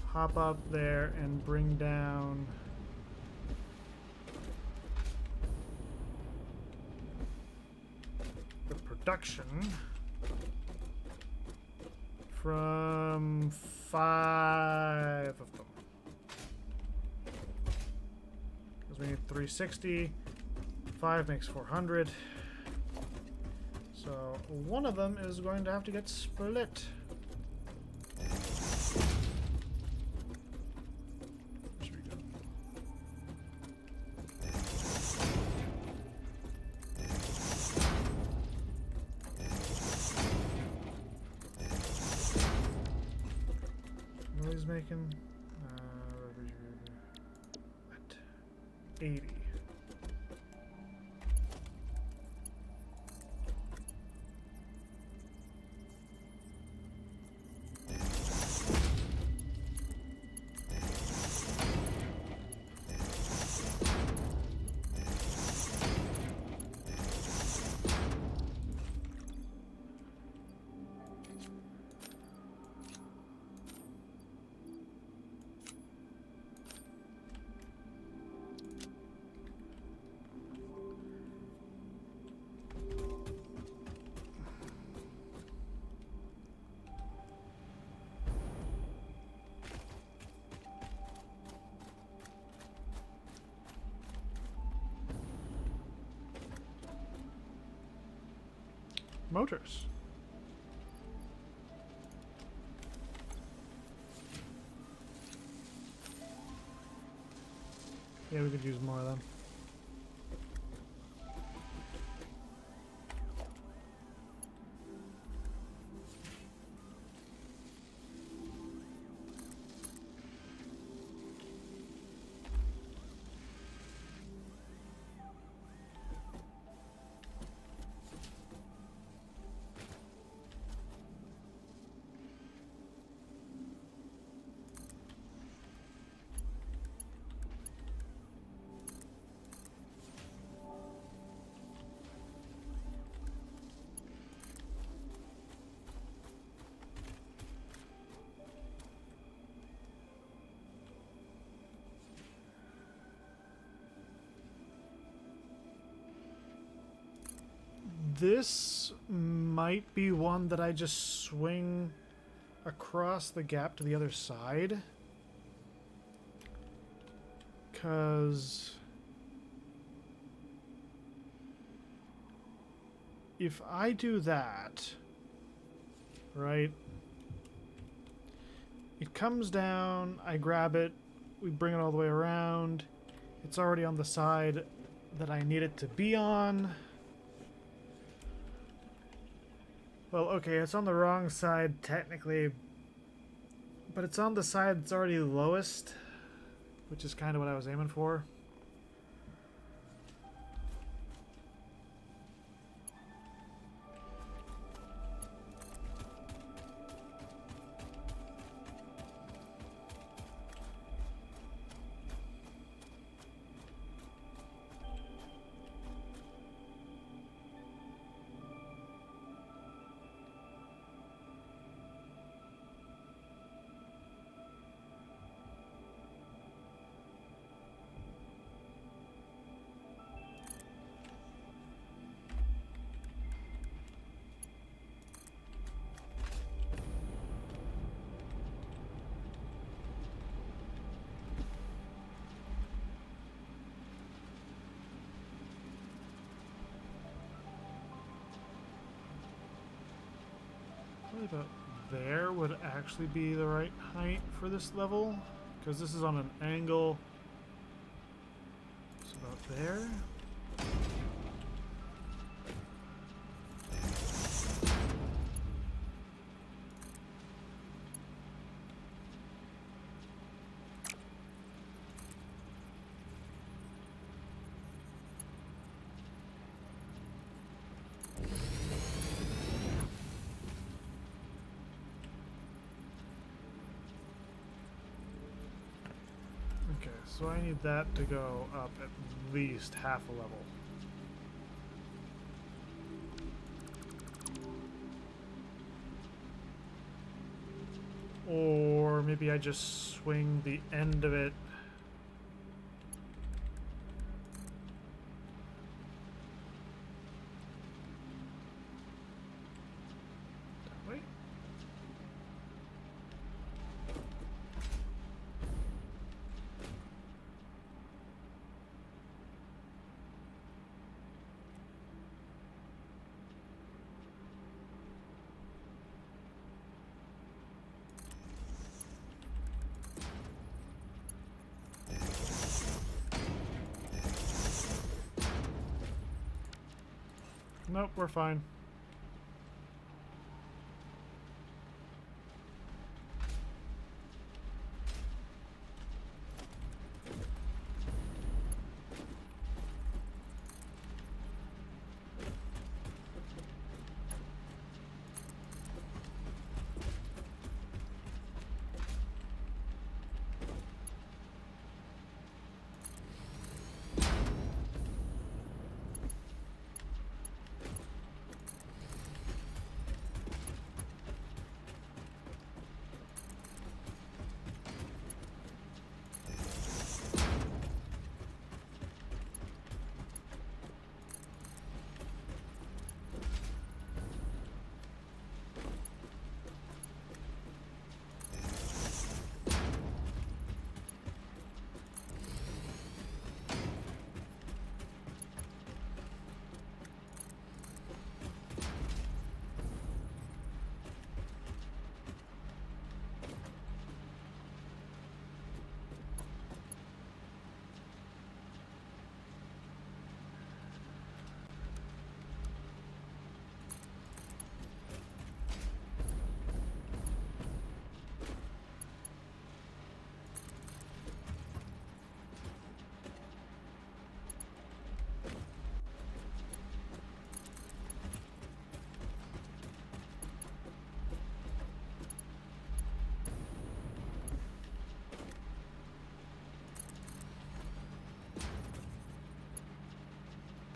hop up there and bring down the production from 5 of them. Because we need 360. 5 makes 400. So one of them is going to have to get split. Making 80. Motors. Yeah, we could use more of them. This might be one that I just swing across the gap to the other side. Because if I do that, right, it comes down, I grab it, we bring it all the way around. It's already on the side that I need it to be on. Well, okay, it's on the wrong side technically, but it's on the side that's already lowest, which is kind of what I was aiming for. Probably about there would actually be the right height for this level, because this is on an angle. It's about there. Okay, so I need that to go up at least half a level. Or maybe I just swing the end of it. That way? Nope, we're fine.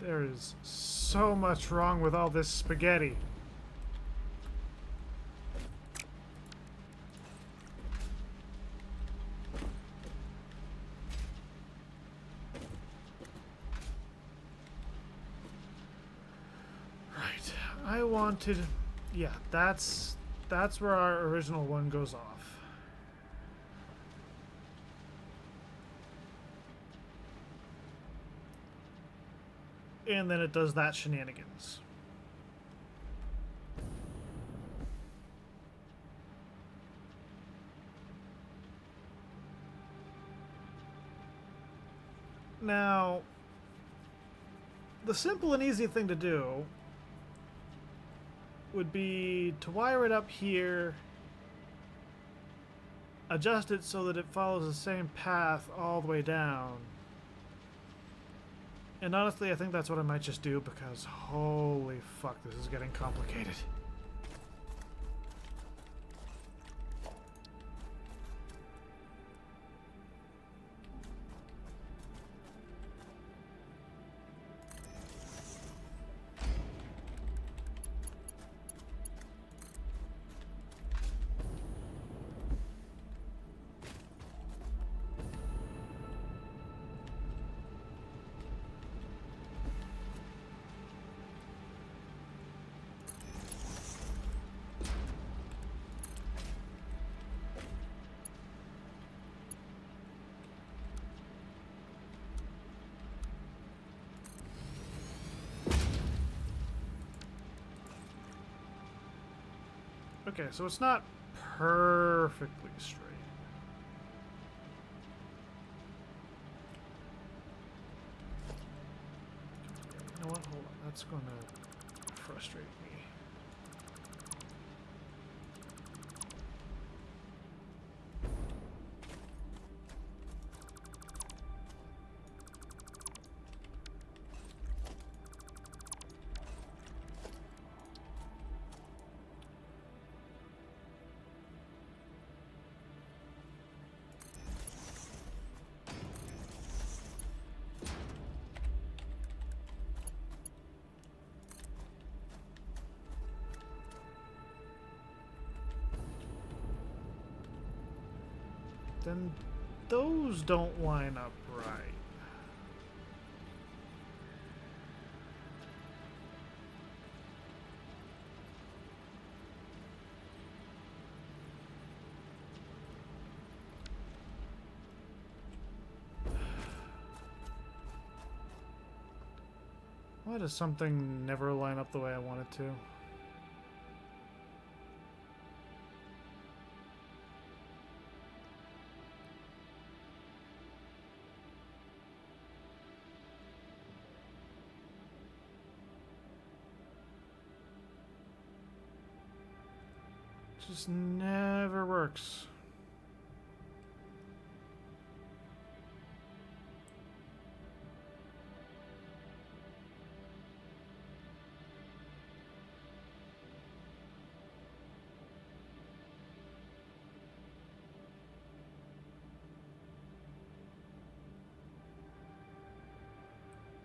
There is so much wrong with all this spaghetti. Right. I wanted... Yeah, that's where our original one goes off. And then it does that shenanigans. Now, the simple and easy thing to do would be to wire it up here, adjust it so that it follows the same path all the way down. And honestly, I think that's what I might just do because holy fuck, this is getting complicated. Okay, so it's not perfectly straight. You know what? Hold on. That's going to frustrate me. Then those don't line up right. Why does something never line up the way I want it to? Just never works.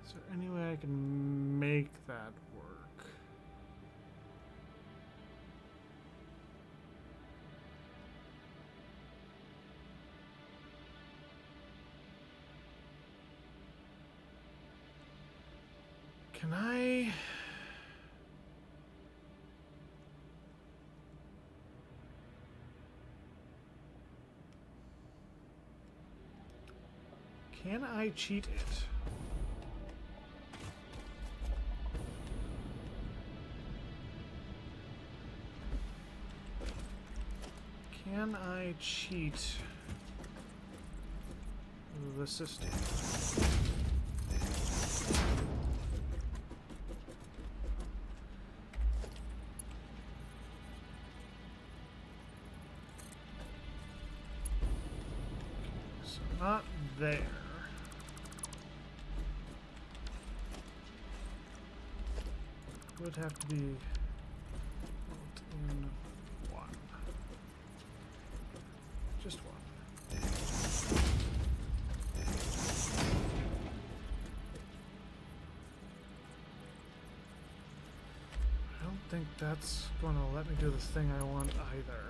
Is there any way I can make that work? Can I... Can I cheat it? Can I cheat the system? So not there. Would have to be built in one. Just one. I don't think that's going to let me do the thing I want either.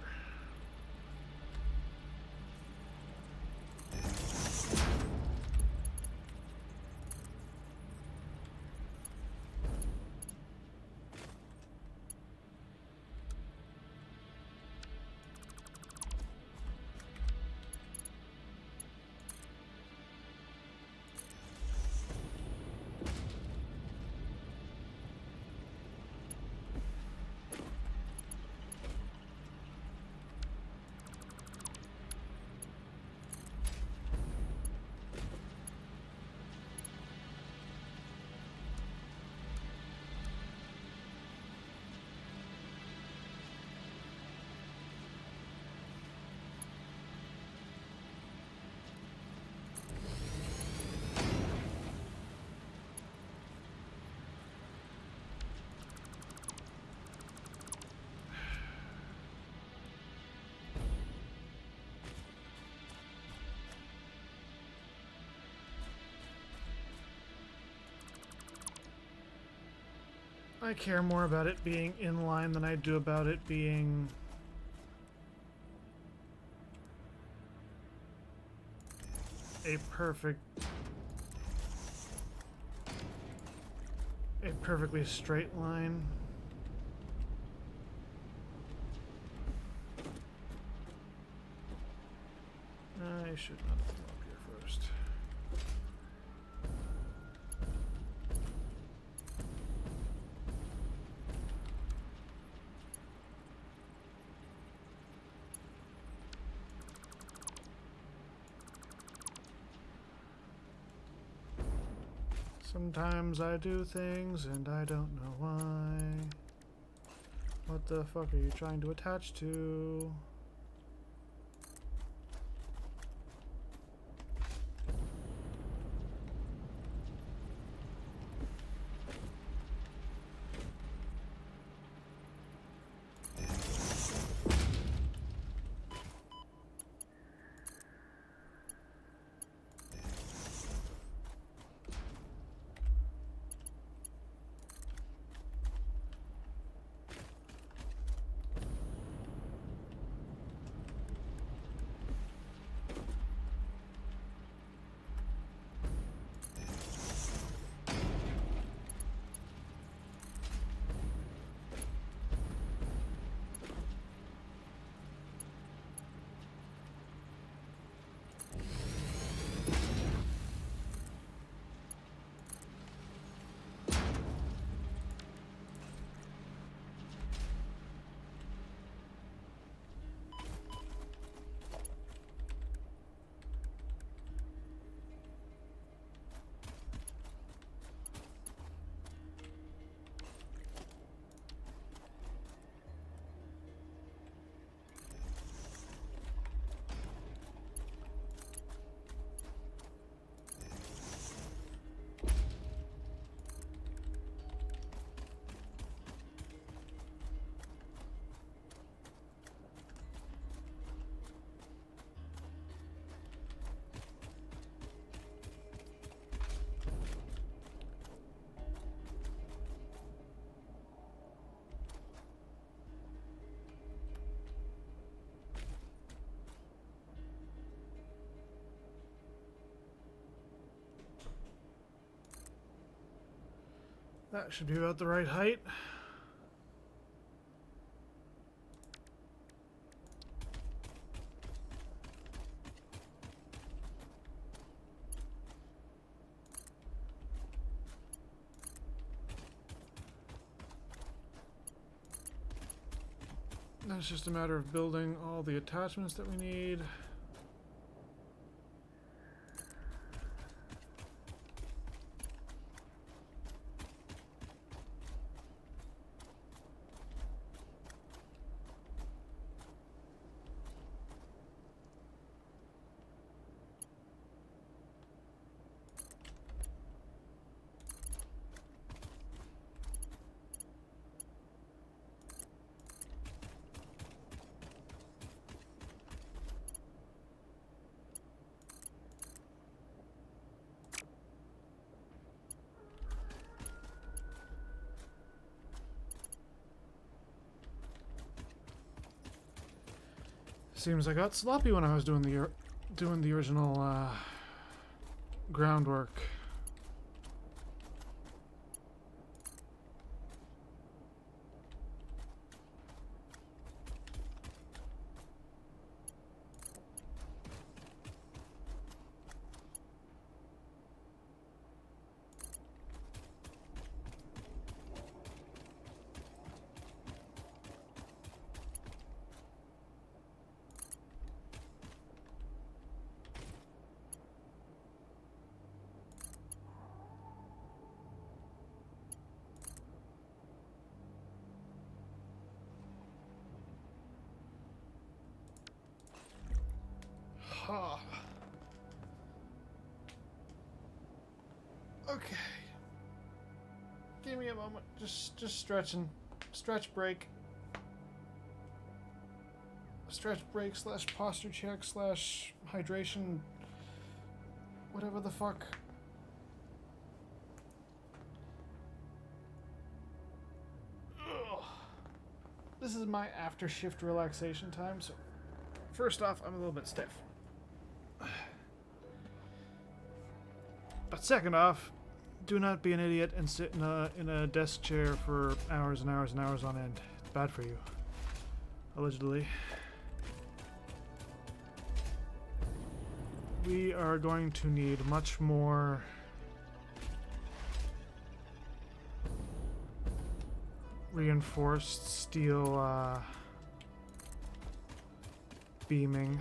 I care more about it being in line than I do about it being a perfectly straight line. I should not have come up here first. Sometimes I do things and I don't know why. What the fuck are you trying to attach to? That should be about the right height. Now it's just a matter of building all the attachments that we need. Seems I got sloppy when I was doing the original groundwork. Ha. Okay. Give me a moment. Just stretching. Stretch break. Stretch break / posture check / hydration. Whatever the fuck. this is my after shift relaxation time, so first off, I'm a little bit stiff. But second off, do not be an idiot and sit in a desk chair for hours and hours and hours on end. It's bad for you. Allegedly. We are going to need much more reinforced steel beaming.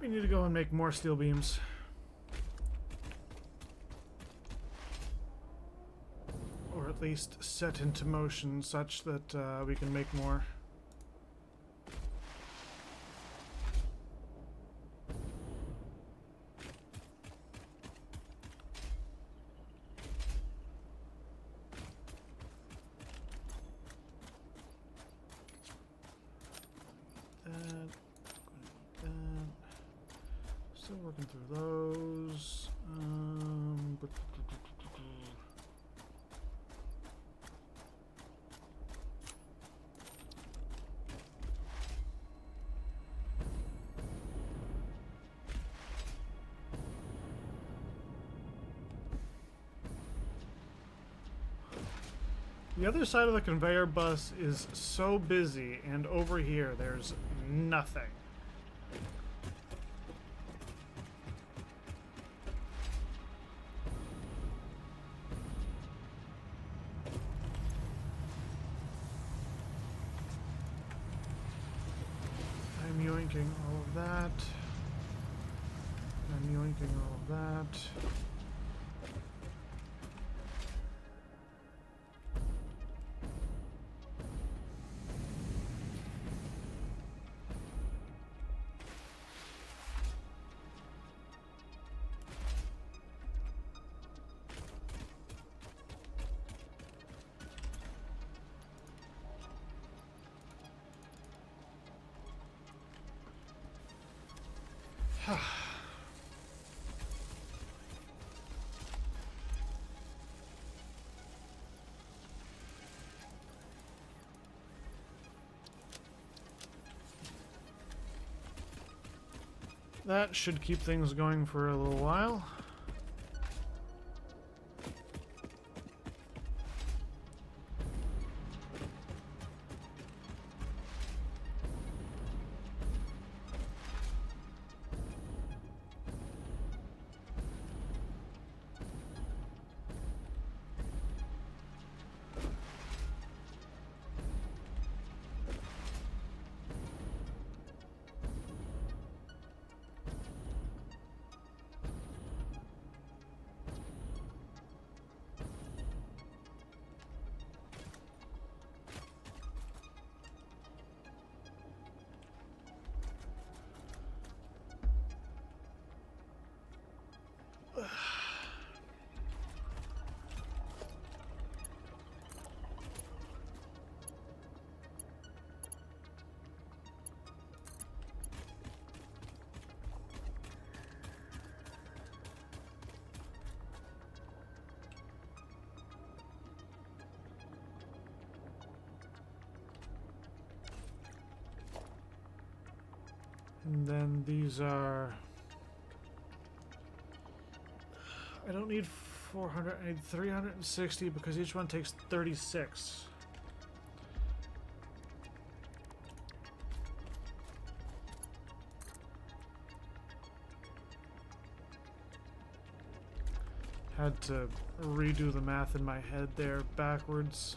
We need to go and make more steel beams. Or at least set into motion such that we can make more. Still working through those. The other side of the conveyor bus is so busy, and over here there's nothing. I'm yoinking all of that. I'm yoinking all of that. That should keep things going for a little while. And then these are... I don't need 400, I need 360 because each one takes 36. Had to redo the math in my head there backwards.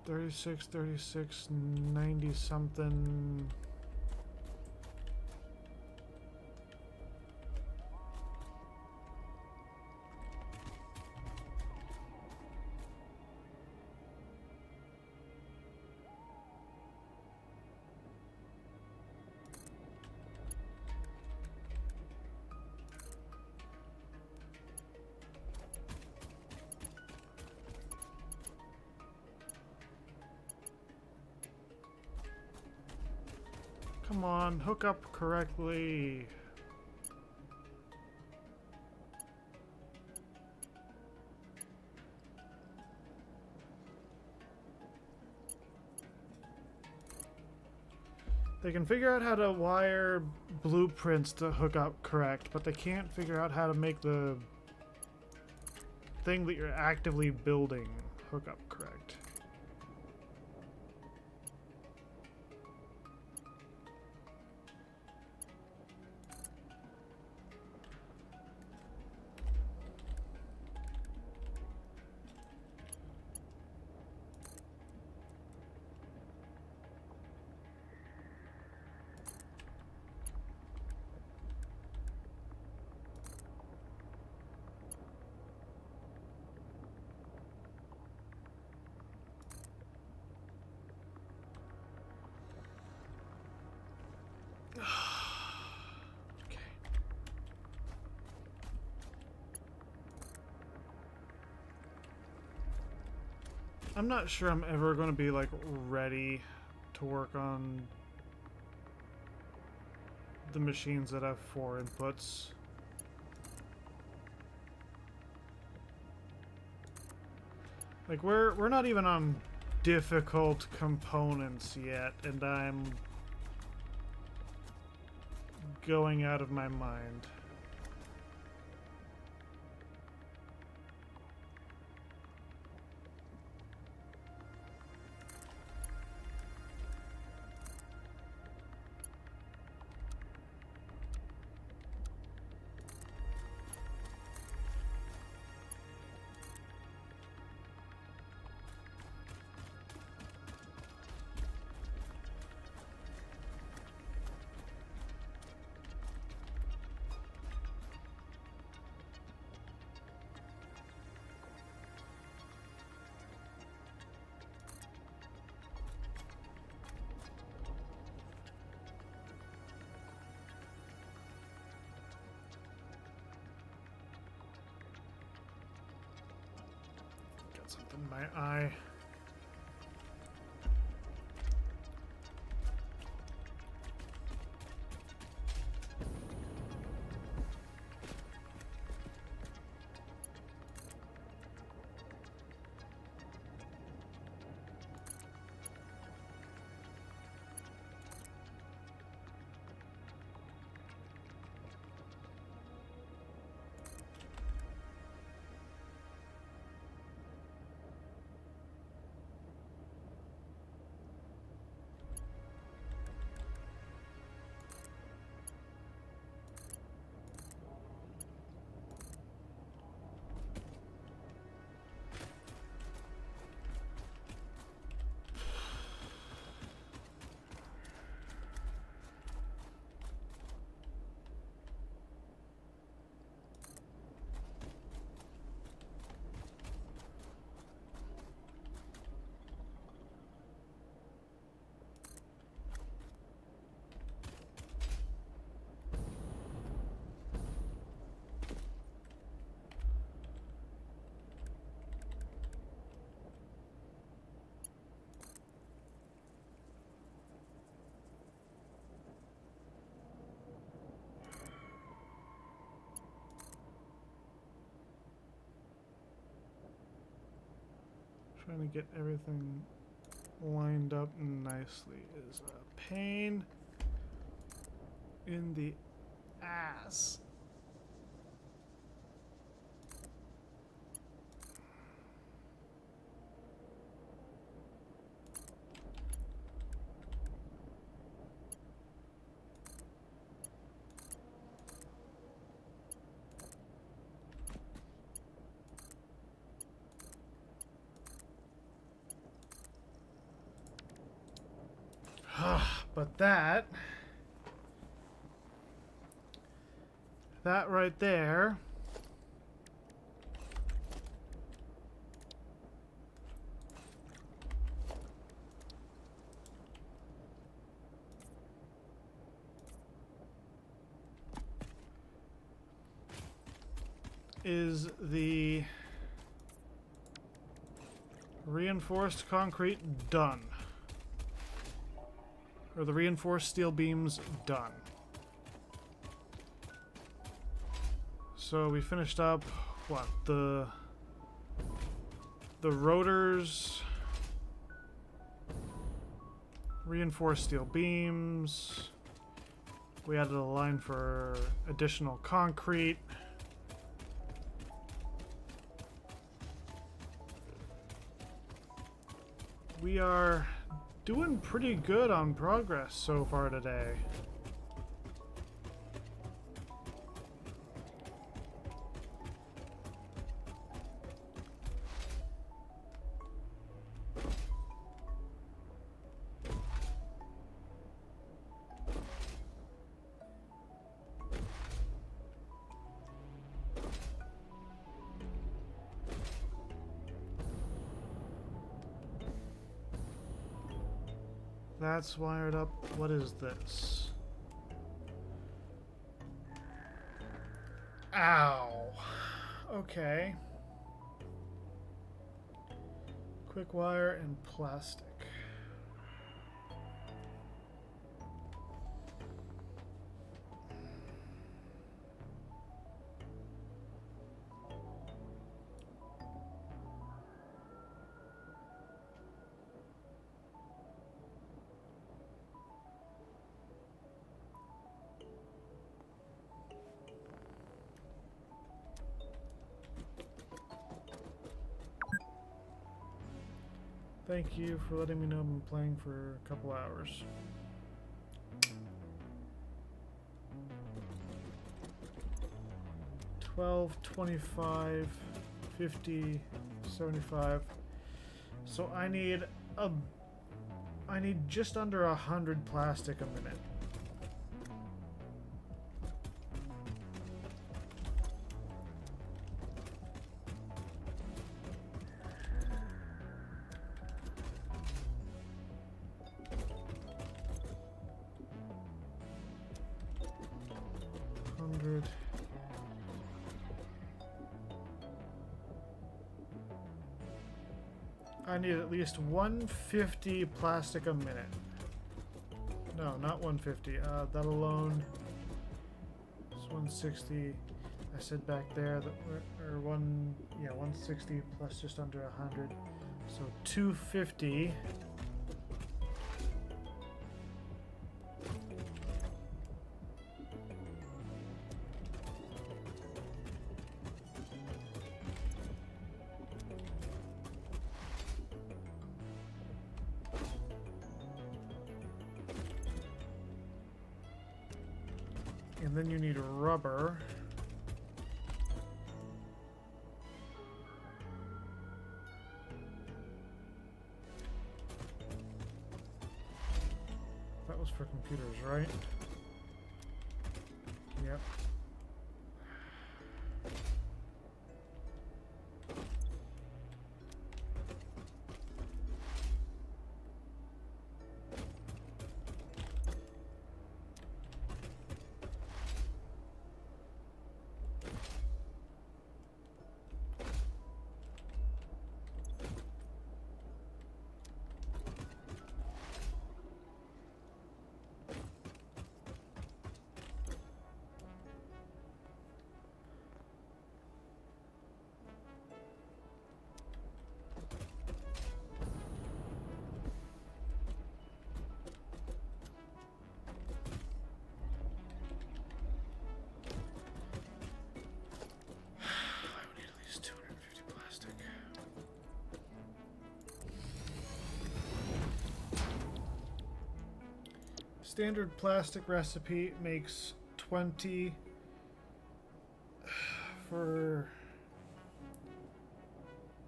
$36, 90 something. Come on, hook up correctly. They can figure out how to wire blueprints to hook up correct, but they can't figure out how to make the thing that you're actively building hook up correct. I'm not sure I'm ever going to be like ready to work on the machines that have 4 inputs. Like we're not even on difficult components yet, and I'm going out of my mind. Something in my eye. Trying to get everything lined up nicely is a pain in the ass. But that right there is the reinforced concrete done. Or the reinforced steel beams done. So we finished up what, the rotors, reinforced steel beams. We added a line for additional concrete. We are doing pretty good on progress so far today. That's wired up. What is this? Ow. Okay. Quick wire and plastic. Thank you for letting me know I've been playing for a couple hours. $12, $25, $50, $75. So I need just under 100 plastic a minute. I need at least 150 plastic a minute. No, not 150. That alone is 160. I said back there that we're 160 plus just under 100. So 250. And then you need rubber. That was for computers, right? Yep. standard plastic recipe makes 20 for...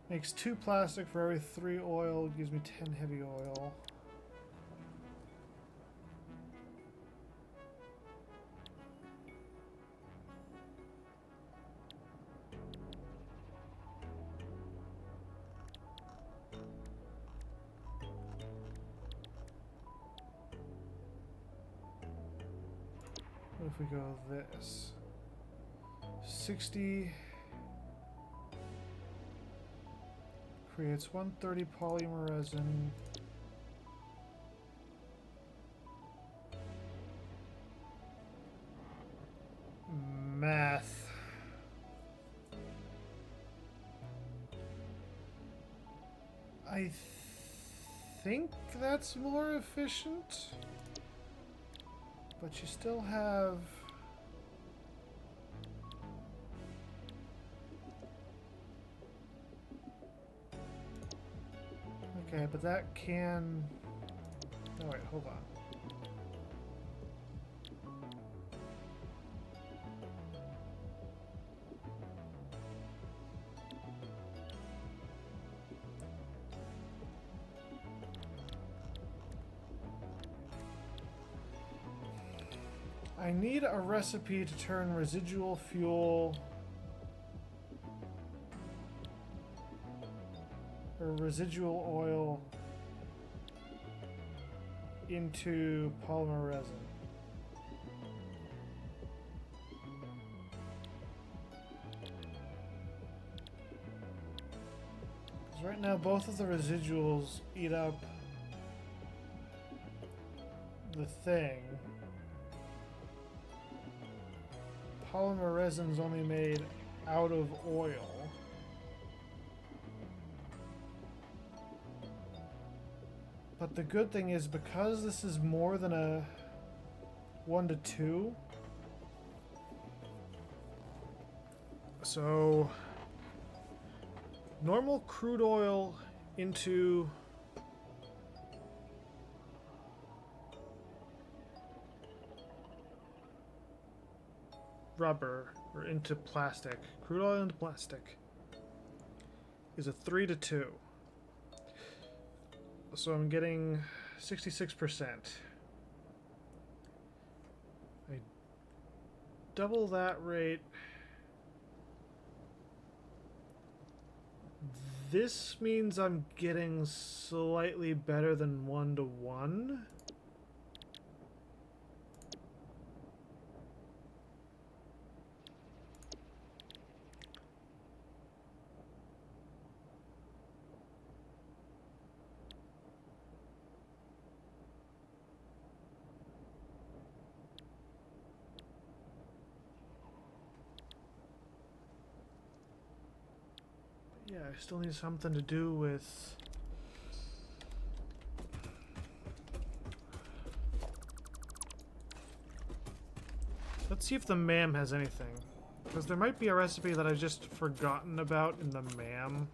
Makes 2 plastic for every 3 oil, gives me 10 heavy oil. What if we go this? 60 creates 130 polymer resin. Math. I think that's more efficient. But you still have... Okay, but that can... Oh wait, hold on. I need a recipe to turn residual fuel or residual oil into polymer resin. Because right now both of the residuals eat up the thing. Polymer resin's only made out of oil. But the good thing is, because this is more than a 1-to-2, so normal crude oil into rubber or into plastic, crude oil into plastic is a 3-to-2. So I'm getting 66%. I double that rate. This means I'm getting slightly better than 1-to-1. Yeah, I still need something to do with... Let's see if the MAM has anything. Because there might be a recipe that I've just forgotten about in the MAM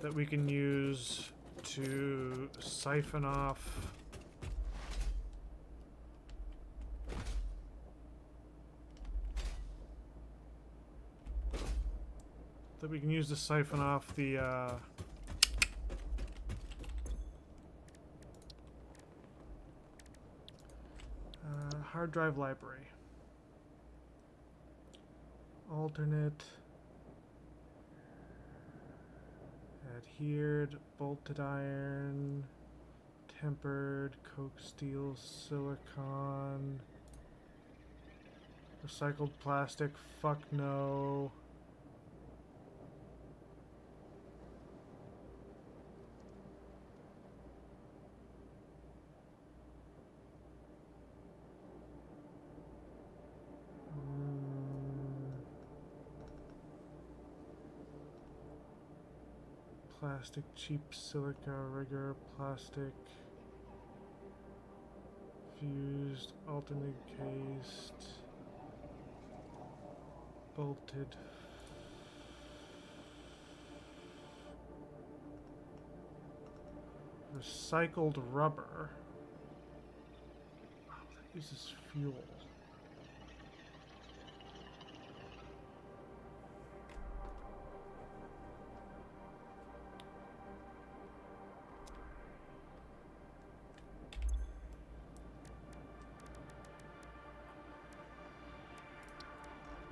that we can use to siphon off... that we can use to siphon off the hard drive library. Alternate, adhered, bolted iron, tempered, coke steel, silicon, recycled plastic, fuck no. Plastic, cheap silica, regular plastic, fused, alternate cased, bolted, recycled rubber. uses fuel.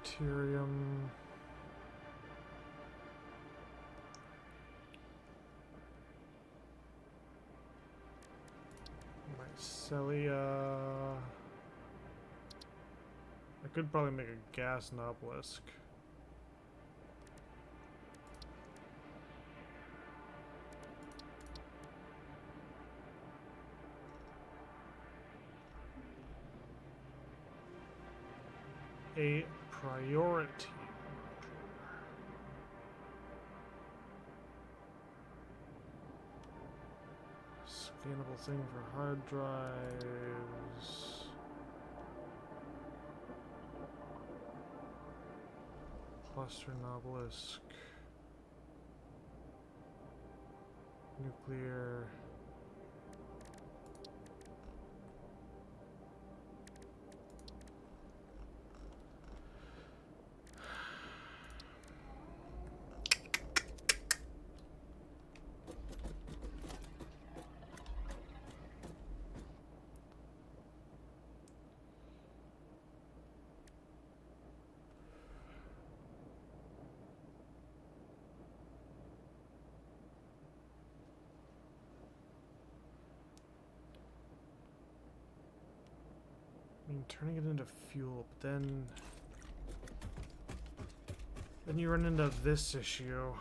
Deuterium. Mycelia. I could probably make a gas obelisk. A priority. Scannable thing for hard drives. Cluster obelisk. Nuclear. I mean, turning it into fuel, but then you run into this issue.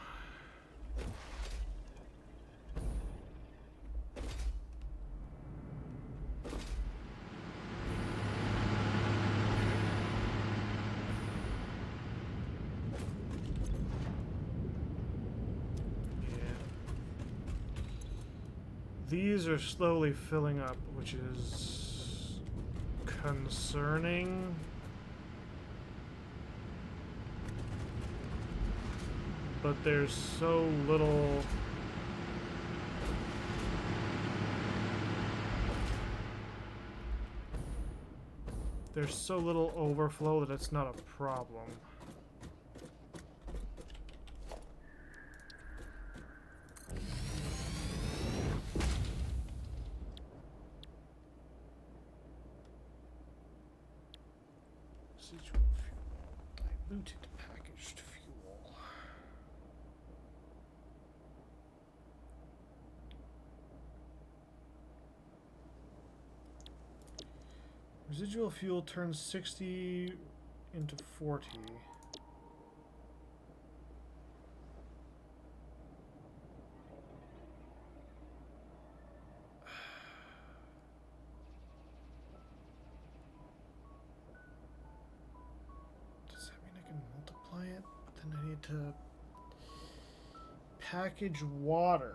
These are slowly filling up, which is concerning. But there's so little overflow that it's not a problem. Diluted packaged fuel. Residual fuel turns 60 into 40. Then I need to package water.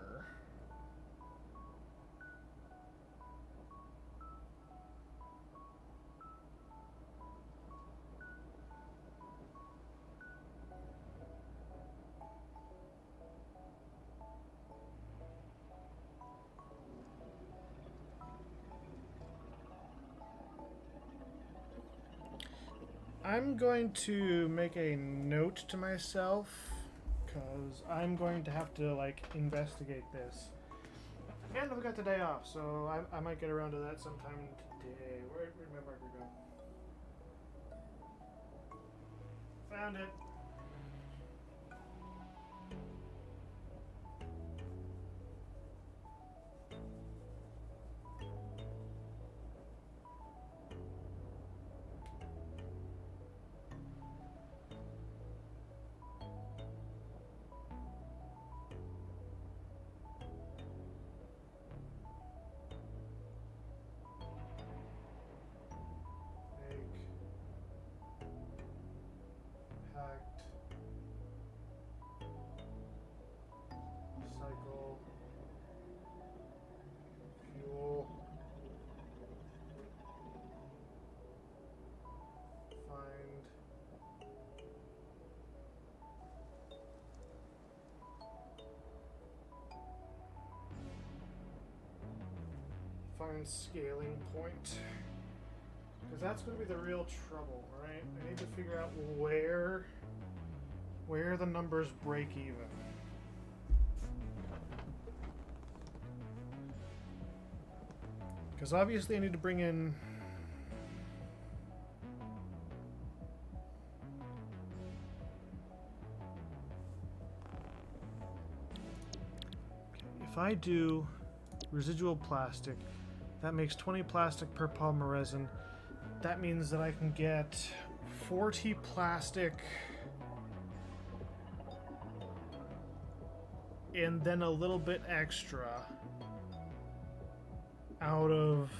I'm going to make a note to myself because I'm going to have to like investigate this. And I've got the day off, so I might get around to that sometime today. Where'd my marker go? Found it. Cycle, fuel, find scaling point. Because that's going to be the real trouble, right? I need to figure out where the numbers break even. Because obviously I need to bring in... If I do residual plastic, that makes 20 plastic per polymer resin. That means that I can get 40 plastic and then a little bit extra out of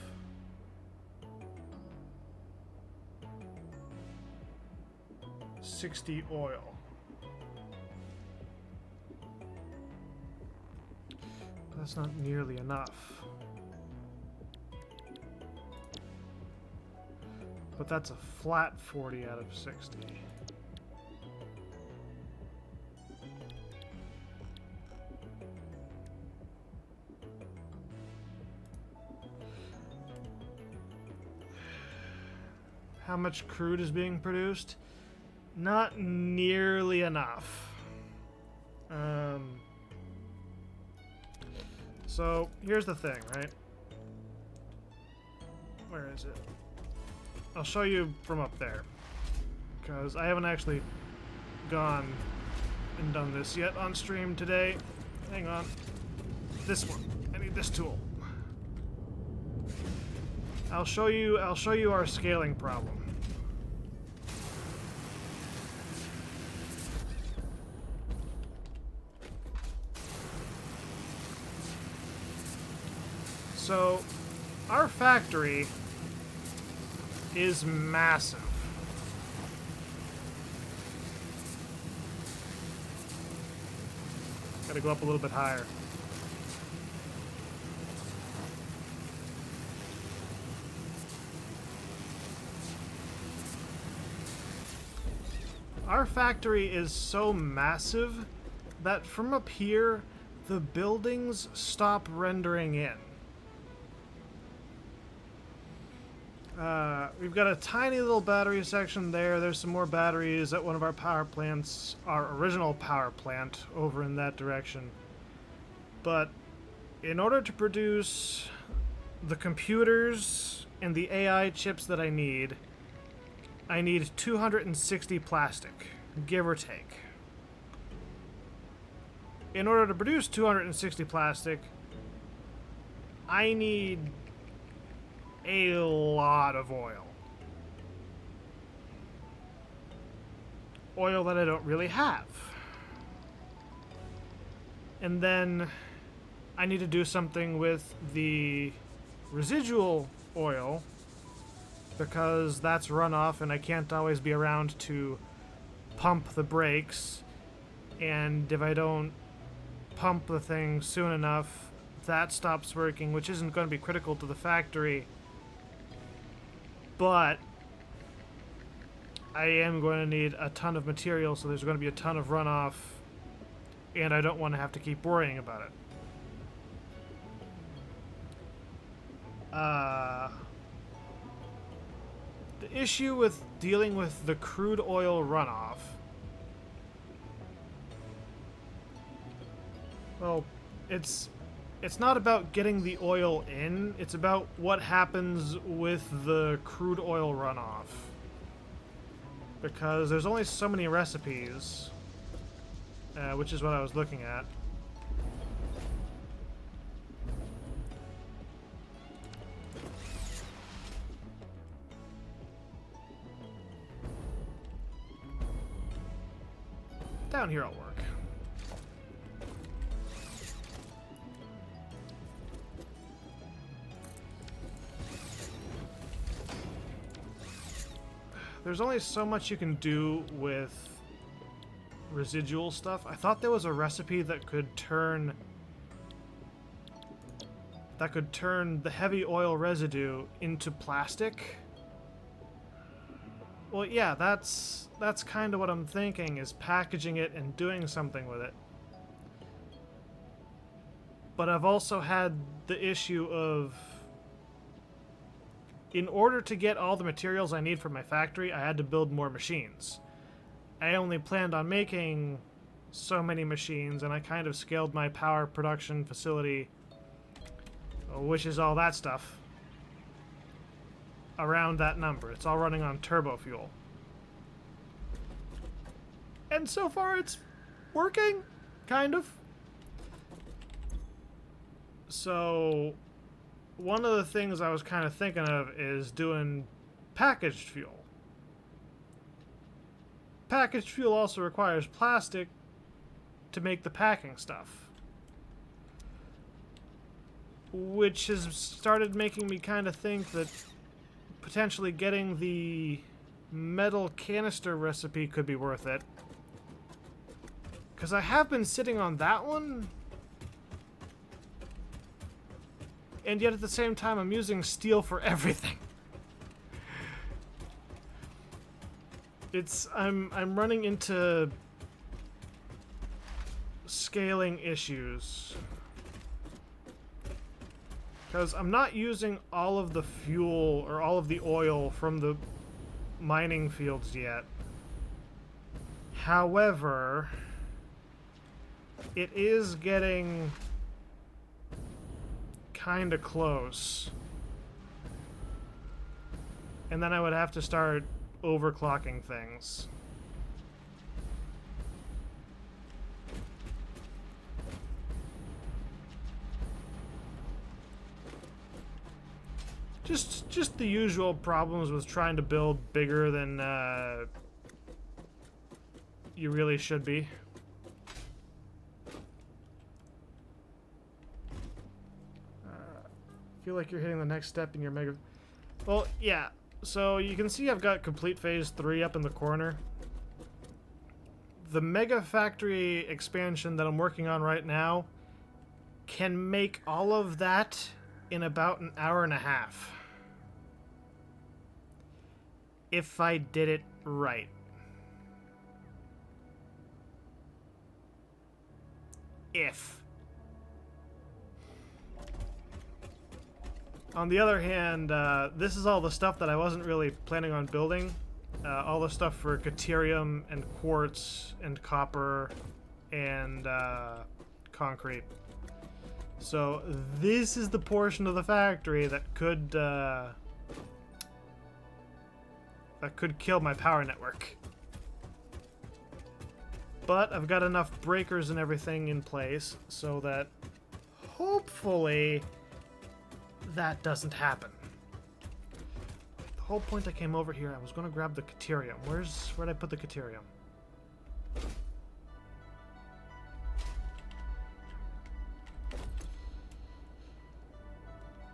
$60 oil. That's not nearly enough. But that's a flat 40 out of 60. How much crude is being produced? Not nearly enough. So here's the thing, right? Where is it? I'll show you from up there, because I haven't actually gone and done this yet on stream today. Hang on. This one. I need this tool. I'll show you our scaling problem. So, our factory is massive. Gotta go up a little bit higher. Our factory is so massive that from up here, the buildings stop rendering in. We've got a tiny little battery section there. There's some more batteries at one of our power plants, our original power plant over in that direction. But in order to produce the computers and the AI chips that I need 260 plastic, give or take. In order to produce 260 plastic, I need a lot of oil. Oil that I don't really have. And then I need to do something with the residual oil, because that's runoff and I can't always be around to pump the brakes. And if I don't pump the thing soon enough, that stops working, which isn't going to be critical to the factory. But I am going to need a ton of material, so there's going to be a ton of runoff, and I don't want to have to keep worrying about it. The issue with dealing with the crude oil runoff, well, it's not about getting the oil in, it's about what happens with the crude oil runoff. Because there's only so many recipes, which is what I was looking at. Down here I'll work. There's only so much you can do with residual stuff. I thought there was a recipe that could turn the heavy oil residue into plastic. Well, yeah, that's kind of what I'm thinking, is packaging it and doing something with it. But I've also had the issue of in order to get all the materials I need for my factory, I had to build more machines. I only planned on making so many machines, and I kind of scaled my power production facility, which is all that stuff, around that number. It's all running on turbo fuel. And so far it's working, kind of. So one of the things I was kind of thinking of is doing packaged fuel. Packaged fuel also requires plastic to make the packing stuff, which has started making me kind of think that potentially getting the metal canister recipe could be worth it. Because I have been sitting on that one, and yet at the same time I'm using steel for everything. I'm running into scaling issues. Because I'm not using all of the fuel or all of the oil from the mining fields yet. However, it is getting kinda close. And then I would have to start overclocking things. Just the usual problems with trying to build bigger than you really should be. Feel like you're hitting the next step in your mega... Well, yeah. So you can see I've got complete phase 3 up in the corner. The mega factory expansion that I'm working on right now can make all of that in about an hour and a half. If I did it right. If. On the other hand, this is all the stuff that I wasn't really planning on building. All the stuff for Caterium and quartz and copper and concrete. So this is the portion of the factory that could kill my power network. But I've got enough breakers and everything in place so that hopefully that doesn't happen. The whole point I came over here, I was going to grab the Caterium. Where'd I put the Caterium?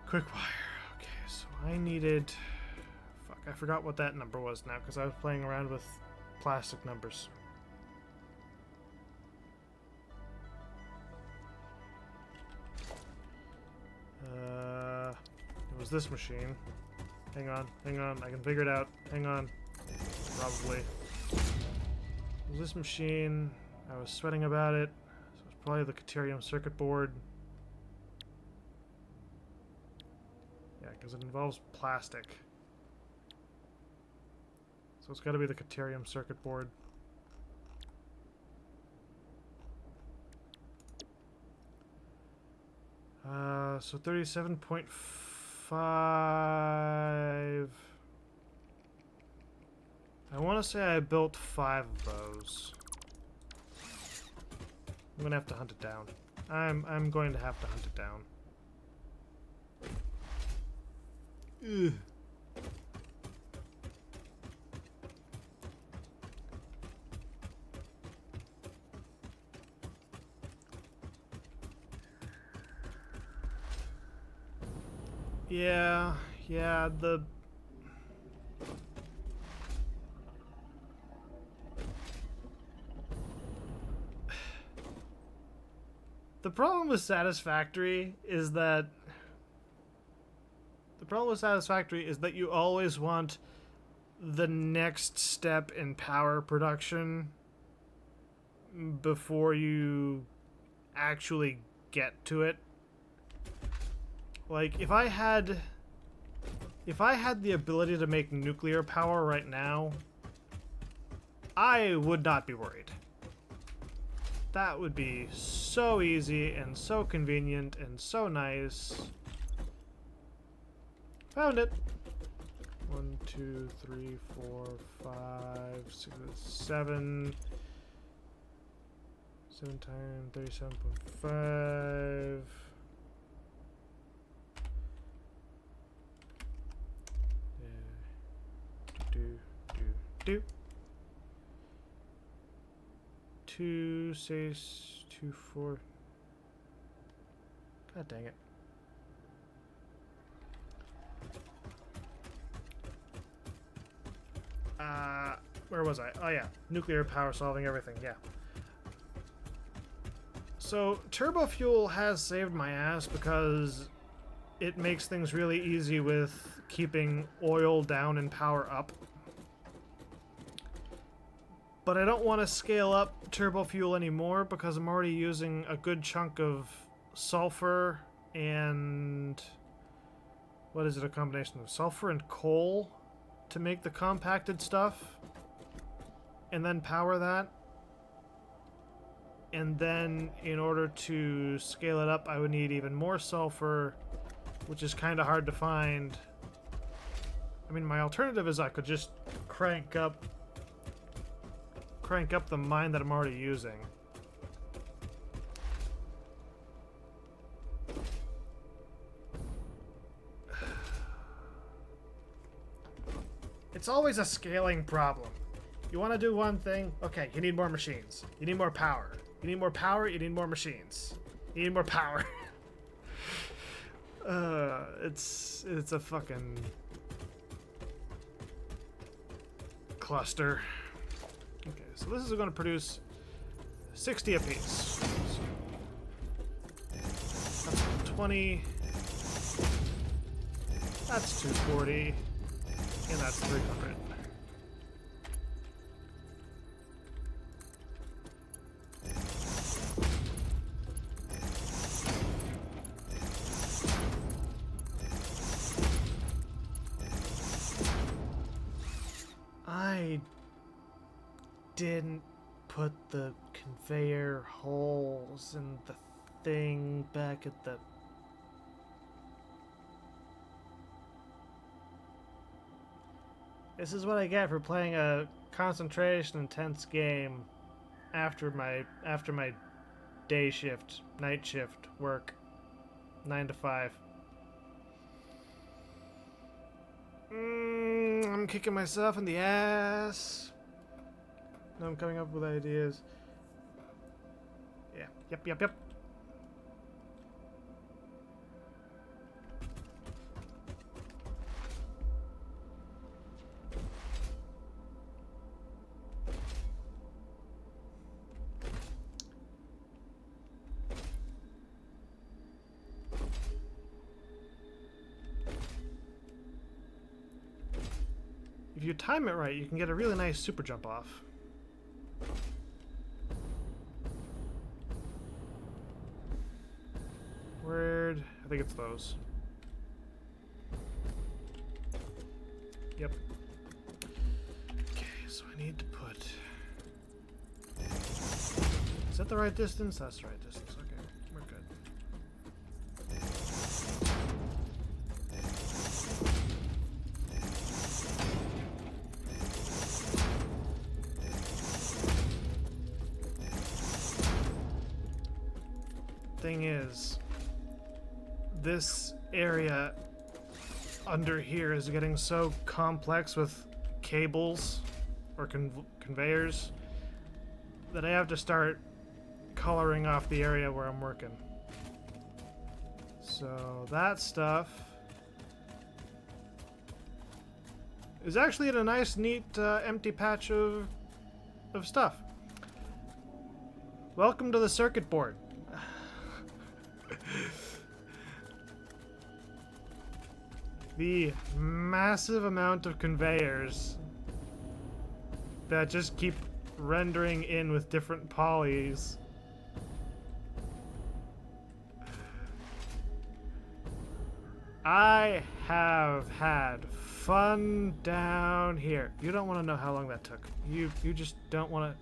Quick wire. Okay, so I needed... Fuck, I forgot what that number was now because I was playing around with plastic numbers. It was this machine. Hang on, I can figure it out. Hang on. Probably. It was this machine. I was sweating about it. So it's probably the Caterium circuit board. Yeah, because it involves plastic. So it's got to be the Caterium circuit board. So 37.5. I want to say I built 5 of those. I'm gonna have to hunt it down. I'm going to have to hunt it down. Ugh. Yeah, the problem with Satisfactory is that you always want the next step in power production before you actually get to it. Like, if I If I had the ability to make nuclear power right now, I would not be worried. That would be so easy and so convenient and so nice. Found it. 1, 2, 3, 4, 5, 6, 7. 7 times 37.5. Do. 2, 6, 2, 4. God dang it. Where was I? Oh yeah, nuclear power solving everything, yeah. So, turbo fuel has saved my ass because it makes things really easy with keeping oil down and power up. But I don't want to scale up turbo fuel anymore because I'm already using a good chunk of sulfur and... what is it, a combination of sulfur and coal to make the compacted stuff? And then power that. And then in order to scale it up, I would need even more sulfur, which is kind of hard to find. I mean, my alternative is I could just crank up the mine that I'm already using. It's always a scaling problem. You want to do one thing? Okay, you need more machines. You need more power. You need more power, you need more machines. You need more power. It's a fucking cluster. Okay, so this is going to produce 60 apiece. So that's 20. That's 240. And that's 300. I didn't put the conveyor holes in the thing back at the... This is what I get for playing a concentration intense game after my day shift, night shift work, 9 to 5. I'm kicking myself in the ass. Now I'm coming up with ideas. Yeah, yep. If you time it right, you can get a really nice super jump off. Word. I think it's those. Yep. Okay, so I need to put... Is that the right distance? That's the right distance. Okay, we're good. Thing is, this area under here is getting so complex with cables or conveyors that I have to start coloring off the area where I'm working. So that stuff is actually in a nice, neat, empty patch of stuff. Welcome to the circuit board. The massive amount of conveyors that just keep rendering in with different polys. I have had fun down here. You don't want to know how long that took. You just don't want to...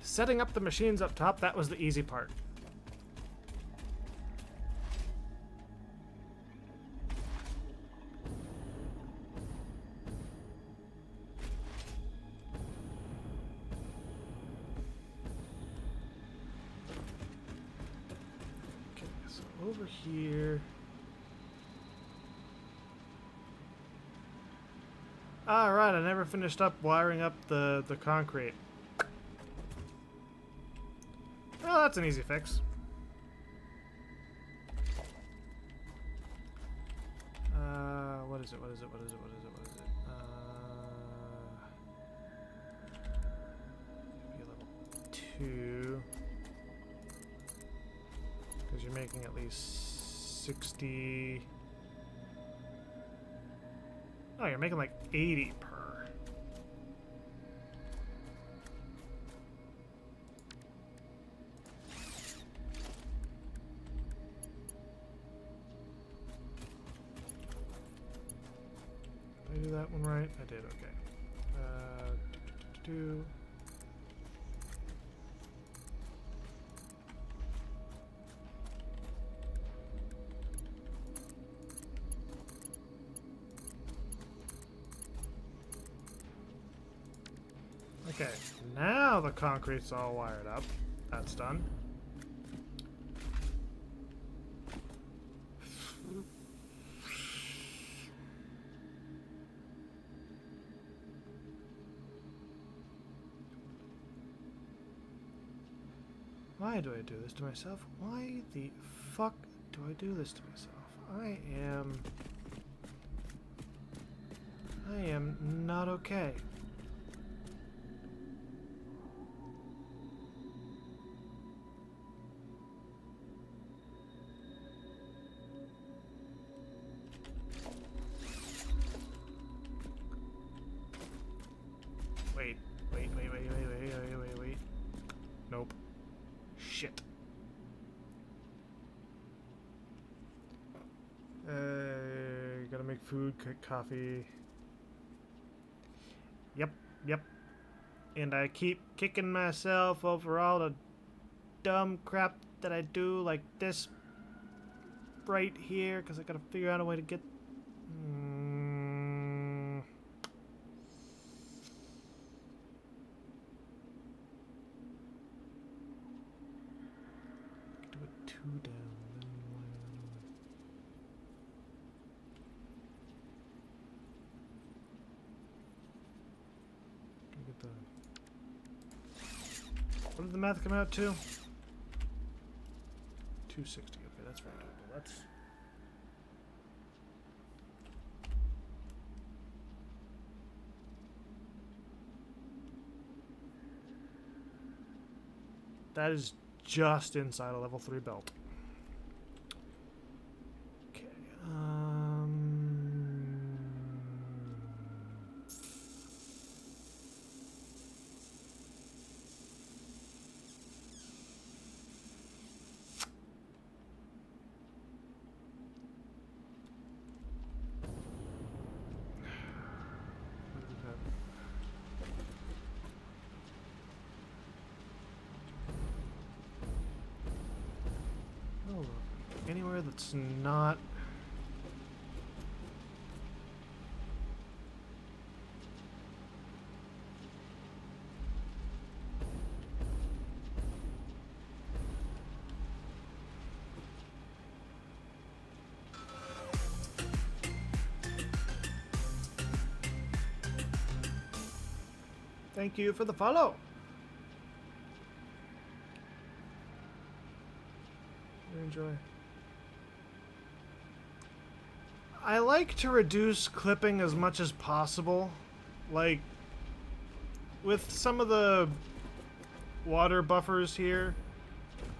Setting up the machines up top, that was the easy part. Okay, so over here... Alright, I never finished up wiring up the concrete. Well, that's an easy fix. What is it? What is it? What is it? What is it? What is it? Maybe level 2. Because you're making at least 60... Oh, you're making like 80 per. Did I do that one right? I did, okay. Do. Okay, now the concrete's all wired up. That's done. Why do I do this to myself? Why the fuck do I do this to myself? I am not okay. Wait. Nope. Shit. Gotta make food, cook coffee. Yep. And I keep kicking myself over all the dumb crap that I do, like this right here, because I gotta figure out a way to get... Do it 2 down. Get the... What did the math come out to? 260. Okay, that's very doable. That's... That is just inside a level 3 belt. Okay. Anywhere that's not... Thank you for the follow. Enjoy. I like to reduce clipping as much as possible. Like, with some of the water buffers here,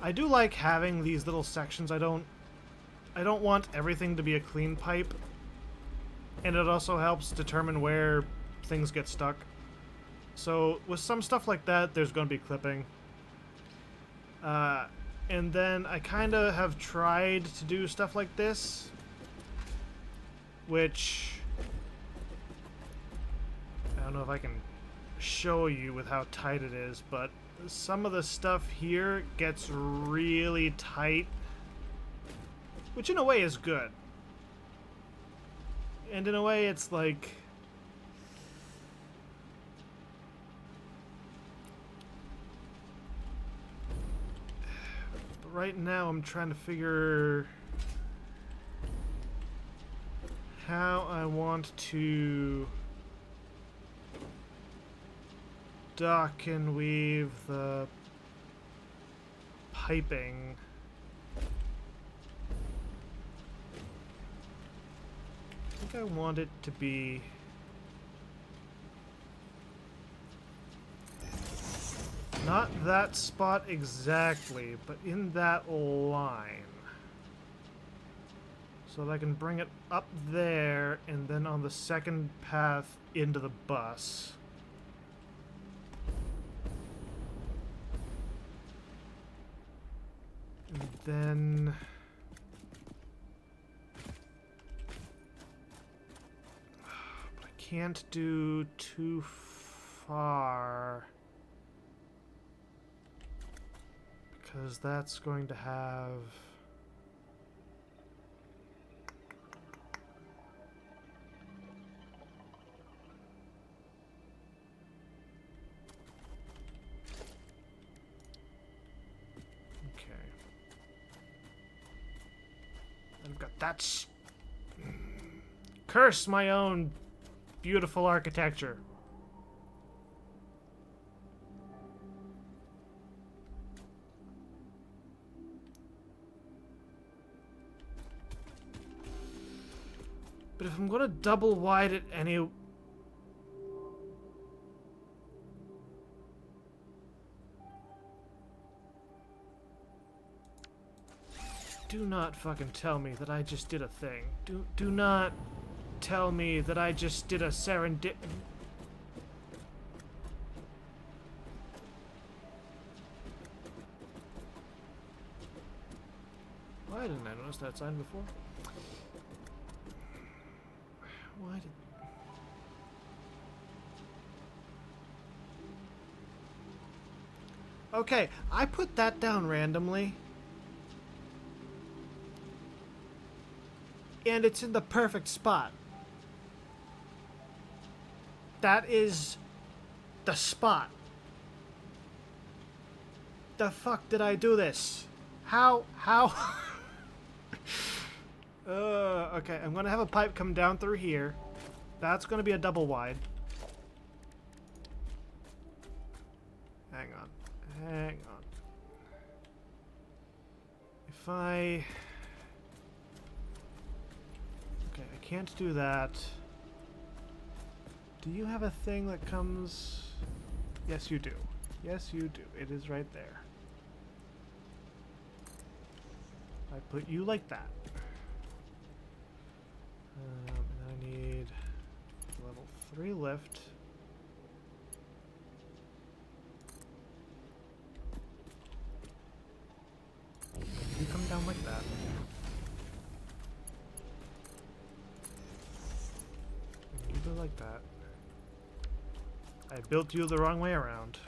I do like having these little sections. I don't want everything to be a clean pipe. And it also helps determine where things get stuck. So with some stuff like that, there's going to be clipping. And then I kind of have tried to do stuff like this, which I don't know if I can show you with how tight it is, but some of the stuff here gets really tight, which in a way is good. And in a way it's like, but right now I'm trying to figure how I want to duck and weave the piping. I think I want it to be not that spot exactly, but in that line. So that I can bring it up there and then on the second path into the bus. And then but I can't do too far because that's going to have I've got that. Curse my own beautiful architecture. But if I'm going to double wide it any... Do not fucking tell me that I just did a thing. Do not tell me that I just did a serendip... Why didn't I notice that sign before? Why did... Okay, I put that down randomly. And it's in the perfect spot. That is the spot. The fuck did I do this? How? Okay, I'm gonna have a pipe come down through here. That's gonna be a double wide. Hang on. If I... Okay, I can't do that. Do you have a thing that comes... Yes, you do. Yes, you do. It is right there. I put you like that. And I need level 3 lift. You come down like that. And you go like that. I built you the wrong way around.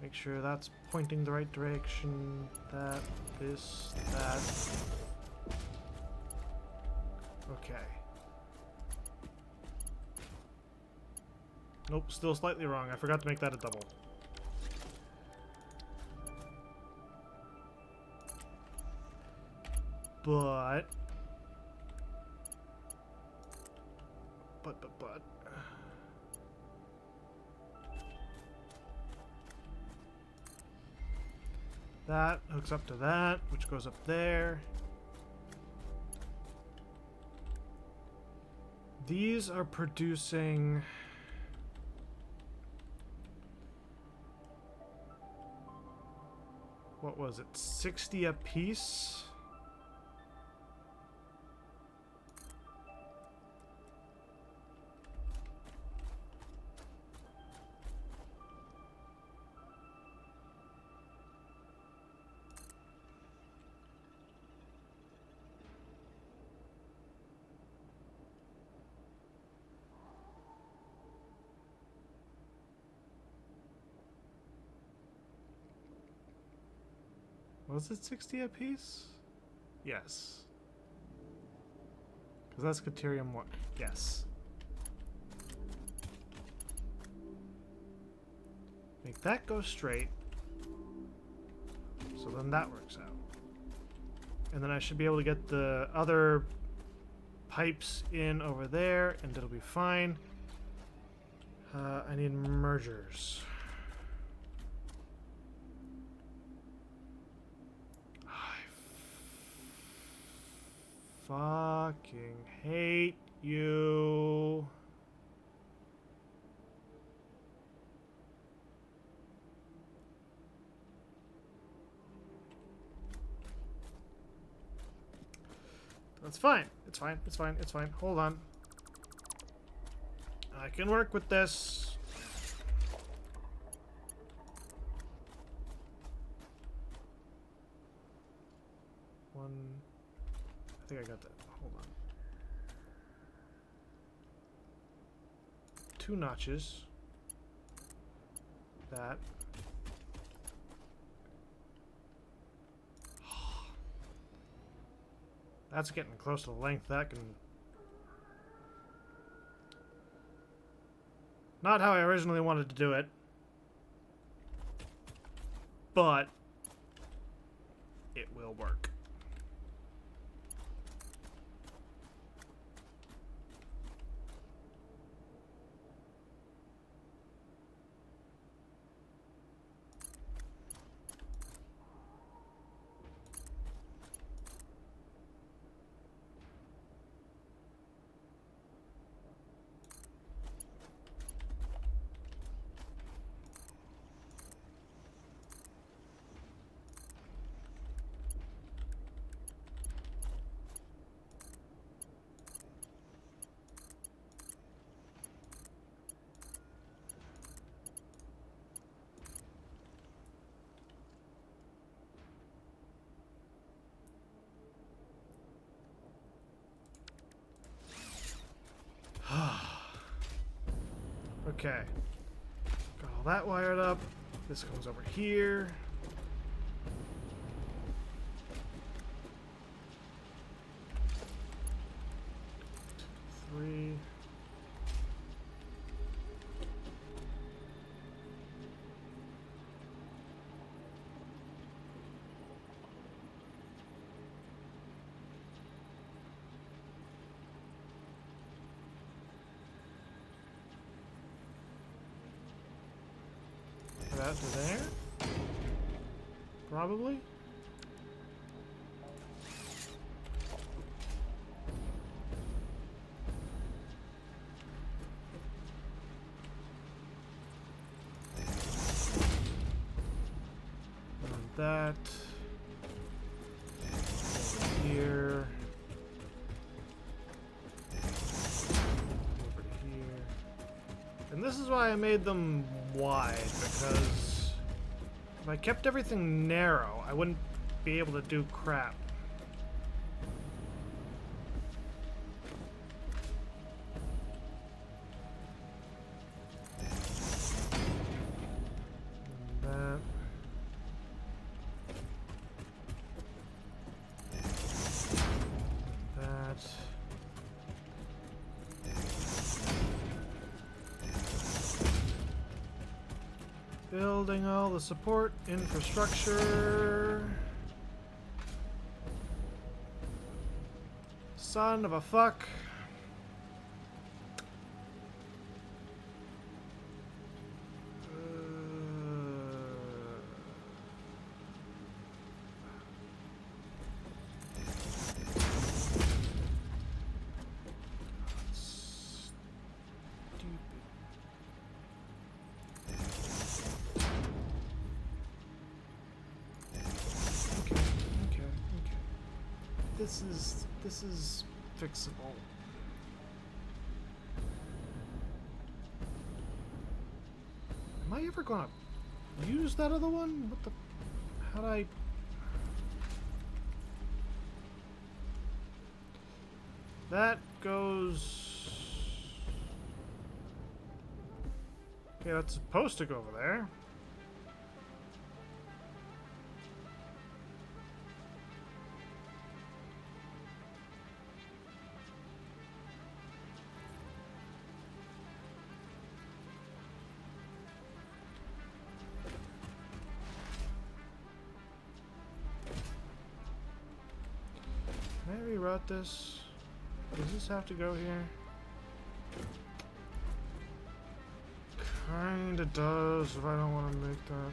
Make sure that's pointing the right direction. That, this, that. Okay. Nope, still slightly wrong. I forgot to make that a double. But... That hooks up to that, which goes up there. These are producing... What was it? 60 a piece? Was it 60 apiece? Yes. Because that's Caterium 1. Yes. Make that go straight. So then that works out. And then I should be able to get the other pipes in over there, and it'll be fine. I need mergers. I fucking hate you. That's fine. It's fine. It's fine. It's fine. Hold on. I can work with this. One. I think I got that. Hold on. 2 notches. That. That's getting close to the length that can... Not how I originally wanted to do it. But it will work. Okay. Got all that wired up. This goes over here. Three. That to there? Probably. And that. Over here. Over here. And this is why I made them wide, because if I kept everything narrow, I wouldn't be able to do crap. And that. And that. Building all the support infrastructure. Son of a fuck. This is fixable. Am I ever gonna use that other one? What the? How'd I? That goes. Okay, that's supposed to go over there. Can I reroute this? Does this have to go here? Kinda does if I don't want to make that.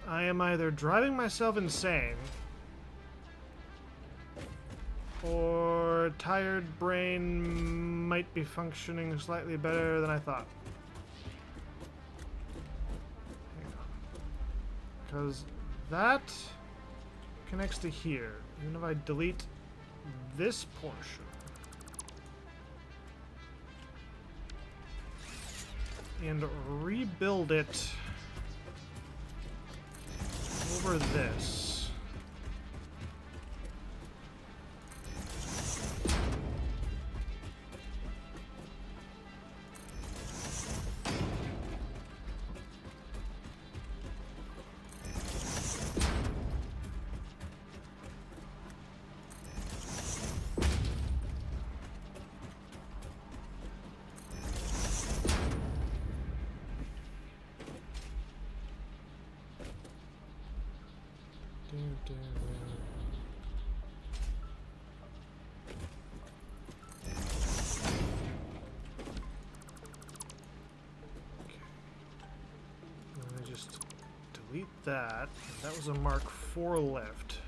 I am either driving myself insane or tired brain might be functioning slightly better than I thought. Hang on. Because that connects to here. Even if I delete this portion and rebuild it over this. Delete that. That was a Mark IV lift.